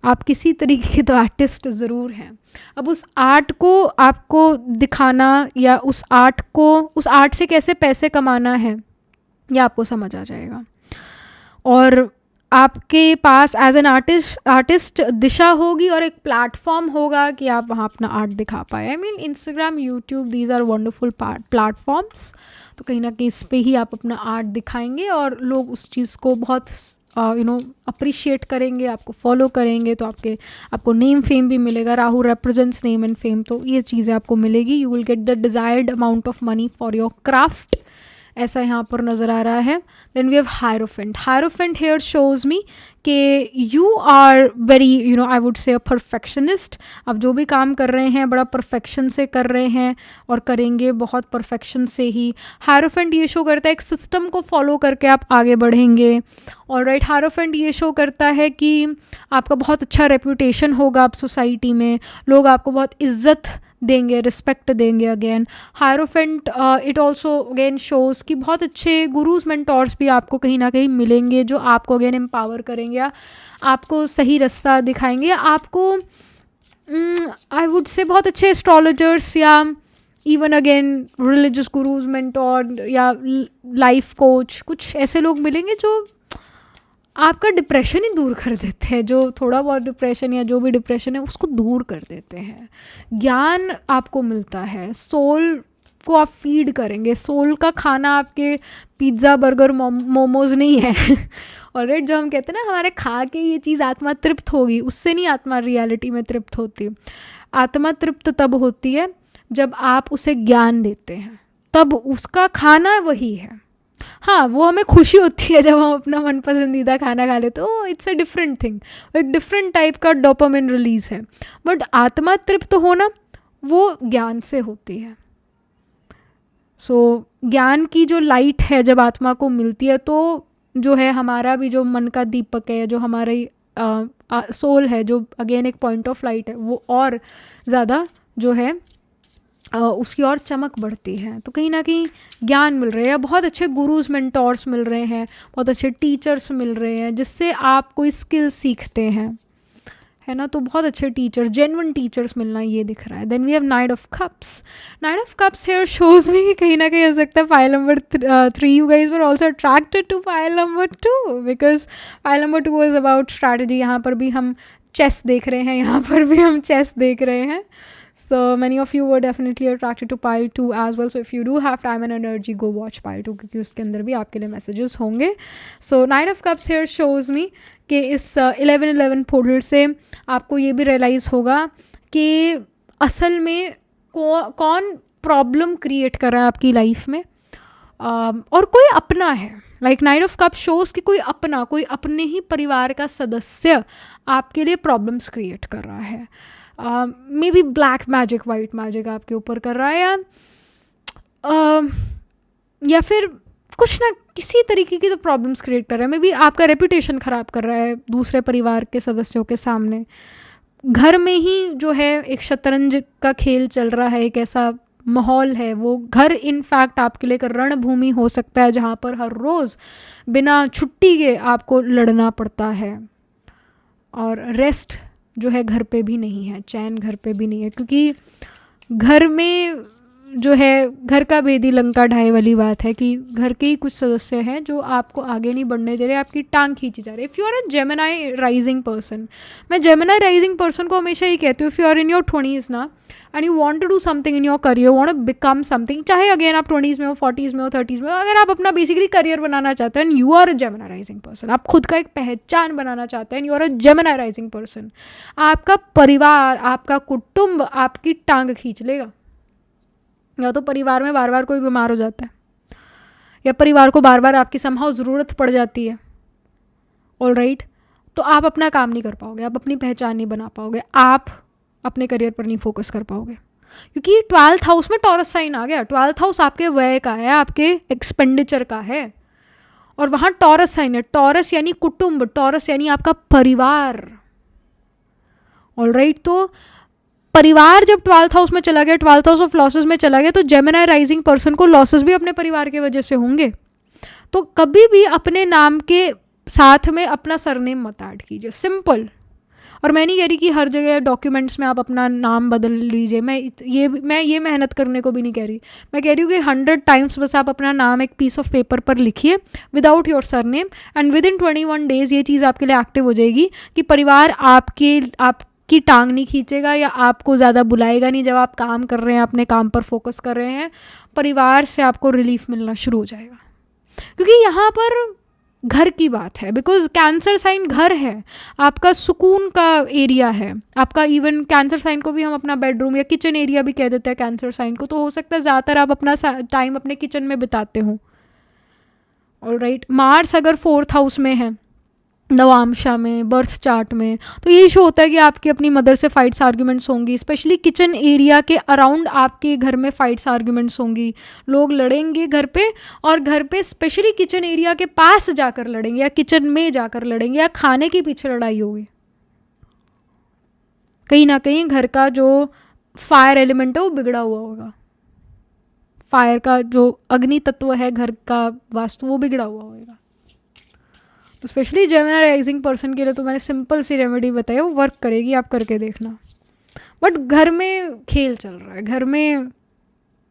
आप किसी तरीके के तो आर्टिस्ट ज़रूर हैं। अब उस आर्ट को आपको दिखाना या उस आर्ट से कैसे पैसे कमाना है, ये आपको समझ आ जाएगा। और आपके पास एज एन आर्टिस्ट दिशा होगी और एक प्लेटफॉर्म होगा कि आप वहाँ अपना आर्ट दिखा पाए। I mean Instagram, YouTube, these are wonderful platforms. तो कहीं ना कहीं इस पे ही आप अपना आर्ट दिखाएंगे और लोग उस चीज़ को बहुत अप्रिशिएट करेंगे, आपको फॉलो करेंगे, तो आपको नेम फेम भी मिलेगा। Rahu represents name and fame, तो ये चीज़ें आपको मिलेगी। You will get the desired amount of money for your craft, ऐसा यहाँ पर नज़र आ रहा है। Then we have hierophant. Hierophant here shows me कि you are very I would say a perfectionist. आप जो भी काम कर रहे हैं बड़ा परफेक्शन से कर रहे हैं और करेंगे बहुत परफेक्शन से ही। हायरोफेंट ये शो करता है एक सिस्टम को फॉलो करके आप आगे बढ़ेंगे। ऑलराइट, हायरोफेंट ये शो करता है कि आपका बहुत अच्छा रेपुटेशन होगा आप सोसाइटी में, लोग आपको बहुत इज्जत देंगे, रिस्पेक्ट देंगे। Again hierophant it also again shows कि बहुत अच्छे गुरुज मेंटोर्स भी आपको कहीं ना कहीं मिलेंगे जो आपको अगेन एम्पावर करेंगे, आपको सही रास्ता दिखाएंगे। आपको आई वुड से बहुत अच्छे एस्ट्रोलॉजर्स या even again religious gurus mentor या लाइफ कोच, कुछ ऐसे लोग मिलेंगे जो आपका डिप्रेशन ही दूर कर देते हैं, जो थोड़ा बहुत डिप्रेशन या जो भी डिप्रेशन है उसको दूर कर देते हैं। ज्ञान आपको मिलता है, सोल को आप फीड करेंगे। सोल का खाना आपके पिज़्ज़ा, बर्गर, मोमोज नहीं है। ऑलराइट, जो हम कहते हैं ना हमारे खा के ये चीज़ आत्मा तृप्त होगी, उससे नहीं आत्मा रियलिटी में तृप्त होती। आत्मा तृप्त तब होती है जब आप उसे ज्ञान देते हैं, तब उसका खाना वही है। हाँ, वो हमें खुशी होती है जब हम अपना मन पसंदीदा खाना खा लेते हो, इट्स अ डिफरेंट थिंग, एक डिफरेंट टाइप का डोपामिन रिलीज है। बट आत्मा तृप्त होना वो ज्ञान से होती है। सो ज्ञान की जो लाइट है जब आत्मा को मिलती है, तो जो है हमारा भी जो मन का दीपक है, जो हमारी सोल है, जो अगेन एक पॉइंट ऑफ लाइट है, वो और ज़्यादा जो है उसकी और चमक बढ़ती है। तो कहीं ना कहीं ज्ञान मिल रहे हैं, बहुत अच्छे गुरुज मेंटोर्स मिल रहे हैं, बहुत अच्छे टीचर्स मिल रहे हैं जिससे आप कोई स्किल सीखते हैं, है ना। तो बहुत अच्छे टीचर्स, जेन्युइन टीचर्स मिलना, ये दिख रहा है। Then we have knight of cups. Knight of cups here shows में कहीं ना कहीं हो सकता है pile number 3 you guys were also attracted to pile number 2 because pile number 2 is about strategy. यहाँ पर भी हम चेस देख रहे हैं, यहाँ पर भी हम चेस देख रहे हैं। So many of you were definitely attracted to pile 2 as well. So if you do have time and energy, go watch pile 2 क्योंकि उसके अंदर भी आपके लिए messages होंगे. So Knight of Cups here shows me कि इस 11-11 पोर्टल से आपको ये भी रियलाइज़ होगा कि असल में कौन प्रॉब्लम क्रिएट कर रहा है आपकी लाइफ में, और कोई अपना है। Like night of cup shows कि कोई अपने ही परिवार का सदस्य आपके लिए प्रॉब्लम्स क्रिएट कर रहा है। May be black magic, white magic आपके ऊपर कर रहा है, या फिर कुछ ना किसी तरीके की तो प्रॉब्लम्स क्रिएट कर रहा है। मे बी आपका रेपुटेशन ख़राब कर रहा है दूसरे परिवार के सदस्यों के सामने। घर में ही जो है एक शतरंज का खेल चल रहा है, एक ऐसा माहौल है। वो घर इनफैक्ट आपके लिए एक रणभूमि हो सकता है जहाँ पर हर रोज़ बिना छुट्टी के आपको लड़ना पड़ता है, और रेस्ट जो है घर पे भी नहीं है, चैन घर पे भी नहीं है, क्योंकि घर में जो है घर का भेदी लंका ढाई वाली बात है कि घर के ही कुछ सदस्य हैं जो आपको आगे नहीं बढ़ने दे रहे, आपकी टांग खींची जा रही है। If you are a Gemini rising person, मैं जेमिनाई राइजिंग पर्सन को हमेशा ही कहती हूँ, if you are in your 20s ना and you want to do something in your career, want to become something, चाहे अगेन आप 20s में हो, 40s में हो, 30s में हो, अगर आप अपना बेसिकली करियर बनाना चाहते हैं and you are a Gemini rising person, आप खुद का एक पहचान बनाना चाहते हैं, you are a Gemini rising person, आपका परिवार, आपका कुटुंब आपकी टांग खींच लेगा। या तो परिवार में बार बार कोई बीमार हो जाता है, या परिवार को बार बार आपकी समहाउ ज़रूरत पड़ जाती है, ऑलराइट, तो आप अपना काम नहीं कर पाओगे, आप अपनी पहचान नहीं बना पाओगे, आप अपने करियर पर नहीं फोकस कर पाओगे, क्योंकि 12th हाउस में टॉरस साइन आ गया। 12th हाउस आपके व्यय का है, आपके एक्सपेंडिचर का है, और वहाँ टॉरस साइन है। टॉरस यानी कुटुंब, टॉरस यानी आपका परिवार, ऑलराइट। तो परिवार जब 12th हाउस में चला गया, 12th हाउस ऑफ लॉसेस में चला गया, तो जेमिनाई राइजिंग पर्सन को लॉसेस भी अपने परिवार की वजह से होंगे। तो कभी भी अपने नाम के साथ में अपना सरनेम मत ऐड कीजिए, सिंपल। और मैं नहीं कह रही कि हर जगह डॉक्यूमेंट्स में आप अपना नाम बदल लीजिए, मैं ये मेहनत करने को भी नहीं कह रही। मैं कह रही हूँ कि 100 टाइम्स बस आप अपना नाम एक पीस ऑफ पेपर पर लिखिए without your surname, and with in 21 days ये चीज़ आपके लिए एक्टिव हो जाएगी कि परिवार आपकी टांग नहीं खींचेगा या आपको ज़्यादा बुलाएगा नहीं। जब आप काम कर रहे हैं, अपने काम पर फोकस कर रहे हैं, परिवार से आपको रिलीफ मिलना शुरू हो जाएगा। क्योंकि यहाँ पर घर की बात है, बिकॉज कैंसर साइन घर है, आपका सुकून का एरिया है आपका। इवन कैंसर साइन को भी हम अपना बेडरूम या किचन एरिया भी कह देते हैं कैंसर साइन को। तो हो सकता है ज़्यादातर आप अपना टाइम अपने किचन में बिताते हो। ऑलराइट, मार्स अगर 4th हाउस में है नवांशा में, बर्थ चार्ट में, तो यही शो होता है कि आपकी अपनी मदर से फाइट्स आर्ग्यूमेंट्स होंगी, स्पेशली किचन एरिया के अराउंड आपके घर में फाइट्स आर्ग्यूमेंट्स होंगी। लोग लड़ेंगे घर पे, और घर पे स्पेशली किचन एरिया के पास जाकर लड़ेंगे या किचन में जाकर लड़ेंगे या खाने के पीछे लड़ाई होगी। कहीं ना कहीं घर का जो फायर एलिमेंट है वो बिगड़ा हुआ होगा, फायर का जो अग्नि तत्व है घर का वास्तु वो बिगड़ा हुआ होगा। तो स्पेशली जेमिनी राइजिंग पर्सन के लिए तो मैंने सिंपल सी रेमेडी बताई, वो वर्क करेगी, आप करके देखना। बट घर में खेल चल रहा है, घर में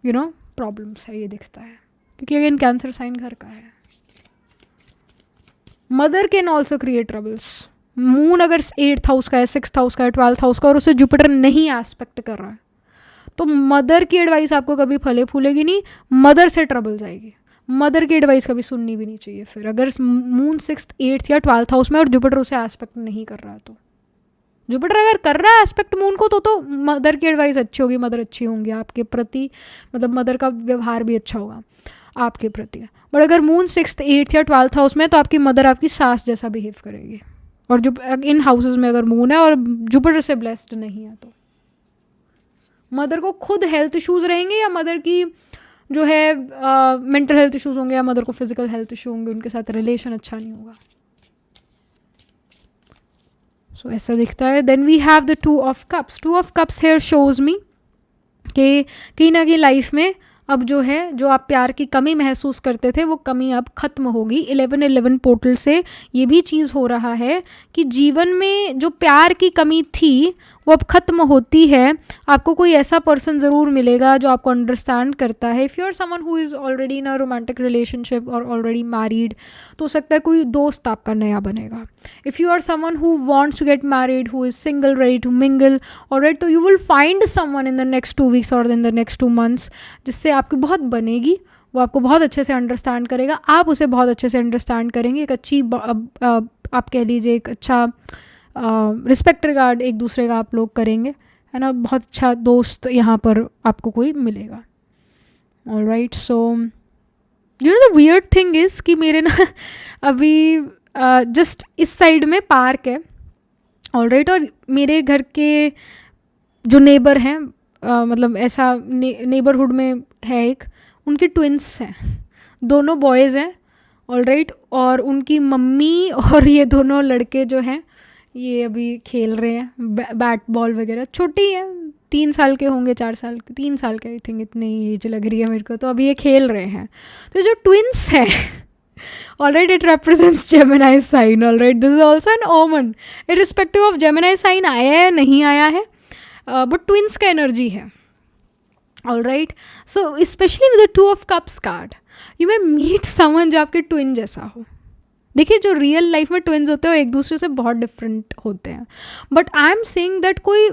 प्रॉब्लम्स है, ये दिखता है, क्योंकि अगेन कैंसर साइन घर का है। Mother can also create troubles. Moon अगर 8th हाउस का है, 6th हाउस का है, 12th हाउस का, और उसे जुपिटर नहीं एस्पेक्ट कर रहा है, तो मदर की एडवाइस आपको कभी फले फूलेगी नहीं, मदर से ट्रबल जाएगी। मदर की एडवाइस कभी सुननी भी नहीं चाहिए फिर, अगर मून 6th 8th या 12th हाउस में और जुपिटर उसे एस्पेक्ट नहीं कर रहा है। तो जुपिटर अगर कर रहा है एस्पेक्ट मून को, तो मदर की एडवाइस अच्छी होगी, मदर अच्छी होंगी आपके प्रति, मतलब मदर का व्यवहार भी अच्छा होगा आपके प्रति। बट अगर मून 6th 8th या 12th हाउस में, तो आपकी मदर आपकी सास जैसा बिहेव करेगी। और जो इन हाउसेज में अगर मून है और जुपिटर से ब्लेस्ड नहीं है, तो मदर को खुद हेल्थ इश्यूज रहेंगे, या मदर की जो है मेंटल हेल्थ इश्यूज होंगे, या मदर को फिजिकल हेल्थ इशू होंगे, उनके साथ रिलेशन अच्छा नहीं होगा। सो ऐसा दिखता है। Then we have the 2 of Cups। 2 of Cups here shows me कि कहीं ना कहीं लाइफ में अब जो है, जो आप प्यार की कमी महसूस करते थे, वो कमी अब ख़त्म होगी। 11-11 पोर्टल से ये भी चीज़ हो रहा है कि जीवन में जो प्यार की कमी थी वो अब ख़त्म होती है। आपको कोई ऐसा पर्सन ज़रूर मिलेगा जो आपको अंडरस्टैंड करता है। If you are someone who is already in a romantic relationship और ऑलरेडी मैरिड, तो हो सकता है कोई दोस्त आपका नया बनेगा। If you are someone who wants to get married, who is single, ready to mingle, alright, तो you will find someone in the next 2 weeks और इन द नेक्स्ट 2 months जिससे आपकी बहुत बनेगी। वो आपको बहुत अच्छे से अंडरस्टैंड करेगा, आप उसे बहुत अच्छे से अंडरस्टैंड करेंगे। एक अच्छी आप कह लीजिए एक अच्छा रिस्पेक्ट रिगार्ड एक दूसरे का आप लोग करेंगे, है ना। बहुत अच्छा दोस्त यहाँ पर आपको कोई मिलेगा। Alright, so you know the weird thing is कि मेरे ना अभी जस्ट इस साइड में पार्क है, ऑलराइट, और मेरे घर के जो नेबर हैं, मतलब ऐसा नेबरहुड में है एक, उनके ट्विंस हैं, दोनों बॉयज़ हैं, ऑलराइट, और उनकी मम्मी और ये दोनों लड़के जो हैं ये अभी खेल रहे हैं बैट बॉल वगैरह। छोटी है, 3 साल के होंगे, 4 साल के, 3 साल के, आई थिंक इतनी एज लग रही है मेरे को। तो अभी ये खेल रहे हैं। तो जो ट्विंस हैं alright, it represents Gemini sign, alright, this is also an omen, irrespective of Gemini sign आया है नहीं आया है, बट ट्विंस का एनर्जी है। Alright, so specially with the 2 of Cups card, you may meet someone जो आपके ट्विन जैसा हो। देखिए, जो रियल लाइफ में ट्विन्स होते हैं वो एक दूसरे से बहुत डिफरेंट होते हैं, but I am saying that कोई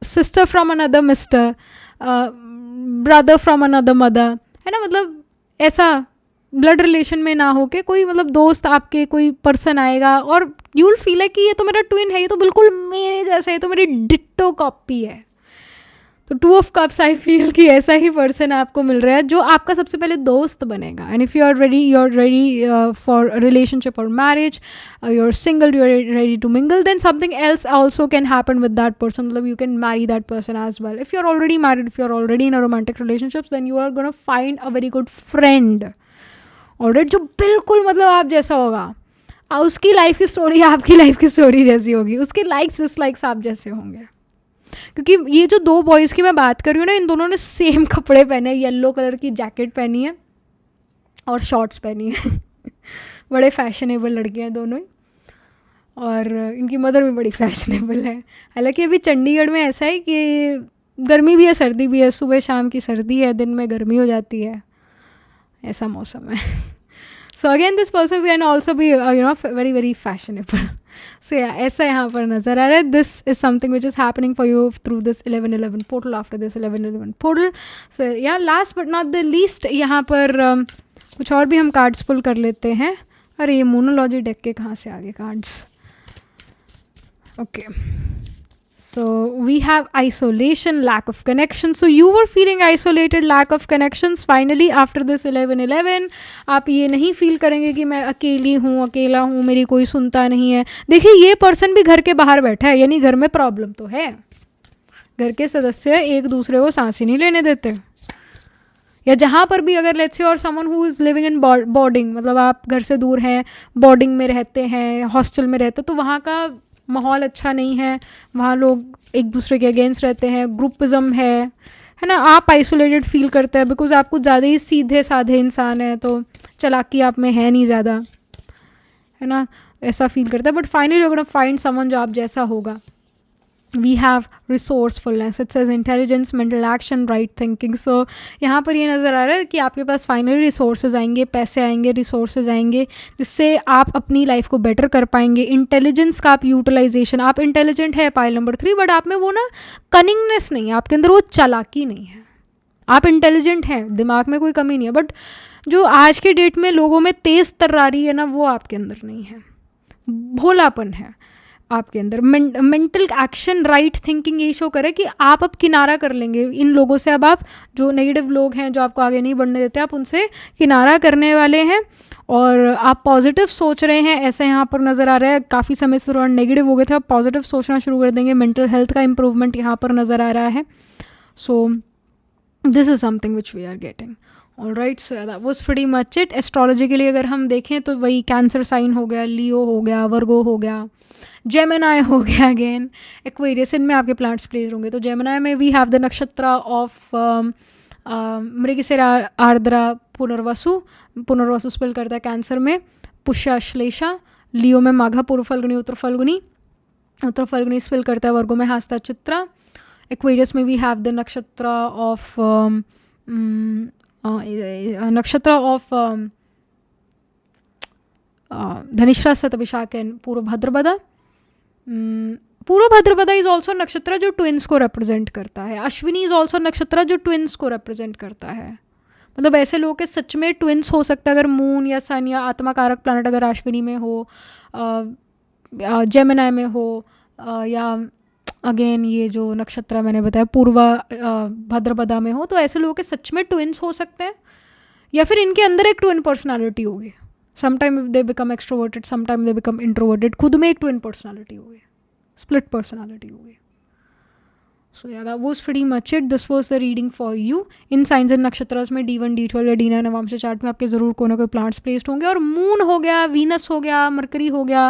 sister from another mister, brother from another mother, है ना, मतलब ऐसा ब्लड रिलेशन में ना हो के कोई मतलब दोस्त आपके कोई पर्सन आएगा और यू विल फील है कि ये तो मेरा ट्विन है, ये तो बिल्कुल मेरे जैसा है, ये तो मेरी डिट्टो कॉपी है। तो 2 of Cups आई फील कि ऐसा ही पर्सन आपको मिल रहा है जो आपका सबसे पहले दोस्त बनेगा। And if you are ready for relationship और marriage, you are single, you are ready to mingle, then something else also can happen with that person. मतलब you can marry that person as well. If you are already married, if you are already in a romantic relationships, then you are gonna find a very good friend, alright, जो बिल्कुल मतलब आप जैसा होगा। उसकी life की story आपकी life की स्टोरी जैसी होगी, उसके लाइक्स डिसलाइक्स आप जैसे होंगे। क्योंकि ये जो 2 बॉयज़ की मैं बात कर रही हूँ ना, इन दोनों ने सेम कपड़े पहने हैं, येलो कलर की जैकेट पहनी है और शॉर्ट्स पहनी है बड़े फैशनेबल लड़के हैं दोनों ही। और इनकी मदर भी बड़ी फैशनेबल है। हालांकि अभी चंडीगढ़ में ऐसा है कि गर्मी भी है सर्दी भी है, सुबह शाम की सर्दी है, दिन में गर्मी हो जाती है, ऐसा मौसम है। So again this person can also be very very fashionable. So yeah ऐसा यहाँ पर नज़र आ रहा है। This is something which is happening for you through this 11/11 portal after this 11/11 portal. So yeah last but not the least यहाँ पर कुछ और भी हम कार्ड्स पुल कर लेते हैं। अरे ये मोनोलॉजी डेक के कहाँ से आगे cards? Okay, so we have isolation, lack of connection. So you were feeling isolated, lack of connections. Finally after this 11/11 आप ये नहीं फील करेंगे कि मैं अकेली हूँ, अकेला हूँ, मेरी कोई सुनता नहीं है। देखिए ये पर्सन भी घर के बाहर बैठा है, यानी घर में प्रॉब्लम तो है। घर के सदस्य एक दूसरे को सांस ही नहीं लेने देते। या जहाँ पर भी अगर लेट्स से और someone who is living in boarding, मतलब आप घर से दूर हैं, बोर्डिंग में रहते हैं, हॉस्टल में रहते हैं, तो वहाँ का माहौल अच्छा नहीं है, वहाँ लोग एक दूसरे के अगेंस्ट रहते हैं, ग्रुपिज़म है ना, आप आइसोलेटेड फील करते हैं बिकॉज आप कुछ ज़्यादा ही सीधे साधे इंसान हैं, तो चालाकी आप में है नहीं ज़्यादा, है ना, ऐसा फील करता है। But finally you are gonna find someone जो आप जैसा होगा। We have resourcefulness, it says intelligence, mental action, right thinking. So यहाँ पर ये नज़र आ रहा है कि आपके पास फाइनली रिसोर्सेज आएंगे, पैसे आएंगे, रिसोर्सेज आएंगे, जिससे आप अपनी लाइफ को बेटर कर पाएंगे। इंटेलिजेंस का आप यूटिलाइजेशन, आप इंटेलिजेंट है पाइल नंबर 3, बट आप में वो ना कनिंगनेस नहीं है, आपके अंदर वो चालाकी नहीं है। आप इंटेलिजेंट हैं, दिमाग में कोई कमी नहीं है, बट जो आज के डेट में लोगों में तेज़ तर्रारी है ना, वो आपके अंदर नहीं है। भोलापन है आपके अंदर। मेंटल एक्शन, राइट थिंकिंग ये शो करे कि आप अब किनारा कर लेंगे इन लोगों से। अब आप जो नेगेटिव लोग हैं जो आपको आगे नहीं बढ़ने देते, आप उनसे किनारा करने वाले हैं और आप पॉजिटिव सोच रहे हैं, ऐसा यहाँ पर नज़र आ रहा है। काफ़ी समय से थोड़ा नेगेटिव हो गए थे, आप पॉजिटिव सोचना शुरू कर देंगे। मेंटल हेल्थ का इंप्रूवमेंट यहाँ पर नज़र आ रहा है। So this is something which we are getting. Alright, so that was pretty much it. Astrology के लिए अगर हम देखें तो वही कैंसर साइन हो गया, लियो हो गया, वर्गो हो गया, जेमिनाई हो गया, अगेन एक्वेरियस, इनमें आपके प्लांट्स प्लेस होंगे। तो जेमिनाई में वी हैव द नक्षत्र ऑफ मृगशिरा, आर्द्रा, पुनर्वसु स्पेल करता है कैंसर में, पुष्य, श्लेषा। लियो में माघा, पूर्व फल्गुनी, उत्तर फल्गुनी स्पेल करता है वर्गो में हस्ता, चित्रा। एक्वेरियस में वी हैव द नक्षत्र ऑफ धनिष्ठा, शतभिषाक एंड पूर्व भद्रपदा। पूर्व भद्रपदा इज ऑल्सो नक्षत्र जो ट्विंस को रिप्रेजेंट करता है। अश्विनी इज ऑल्सो नक्षत्र जो ट्विंस को रिप्रेजेंट करता है। मतलब ऐसे लोग के सच में ट्विंस हो सकता है अगर मून या सन या आत्मा कारक प्लैनेट अगर अश्विनी में हो, जेमिनाई में हो, या अगेन ये जो नक्षत्र मैंने बताया पूर्व भद्रपदा में हो, तो ऐसे लोगों के सच में ट्विंस हो सकते हैं। या फिर इनके अंदर एक ट्विन पर्सनालिटी होगी। Sometime they become extroverted, sometime they become introverted. खुद में एक ट्विन पर्सनालिटी होगी, स्प्लिट पर्सनालिटी होगी। So yeah, that was pretty much it. This was the reading for you. In science and nakshatras में D1, D12 या D9 Navamsa chart में आपके ज़रूर कोई ना कोई प्लांट्स प्लेस्ड होंगे। और मून हो गया, वीनस हो गया, मरकरी हो गया,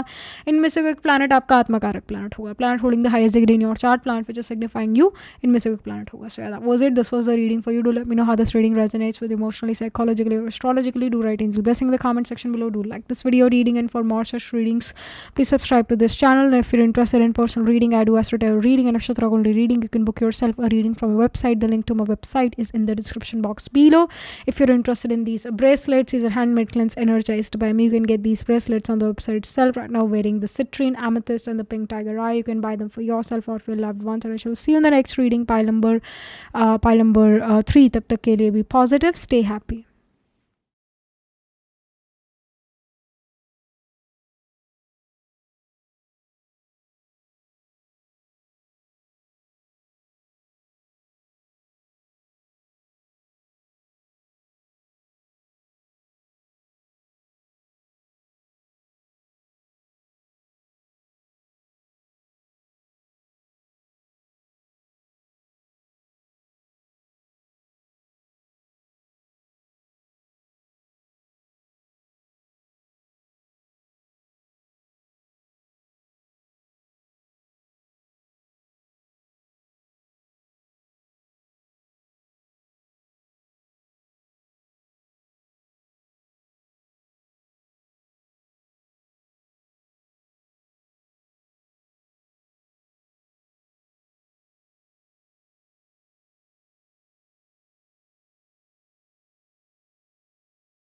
इनमें से कोई प्लानट आपका आत्मकारक प्लानट होगा। Planet holding the highest degree in your chart, planet which is signifying you, इनमें से कोई प्लानट होगा। सो that was it. This was the reading for you. Do let me know how this reading resonates with emotionally, psychologically or astrologically. Do write angel blessing in the comment section below. Do like this video reading, and for more such readings please subscribe to this channel. And if you're interested in personal reading, I do astro tarot reading and nakshatra only reading. You can book yourself a reading from a website. The link to my website is in the description box below. If you're interested in these bracelets, these are handmade cleanse energized by me. You can get these bracelets on the website itself. Right now wearing the citrine, amethyst and the pink tiger eye. You can buy them for yourself or for your loved ones, and I shall see you in the next reading, pile number 3. Tab tak ke liye be positive, stay happy.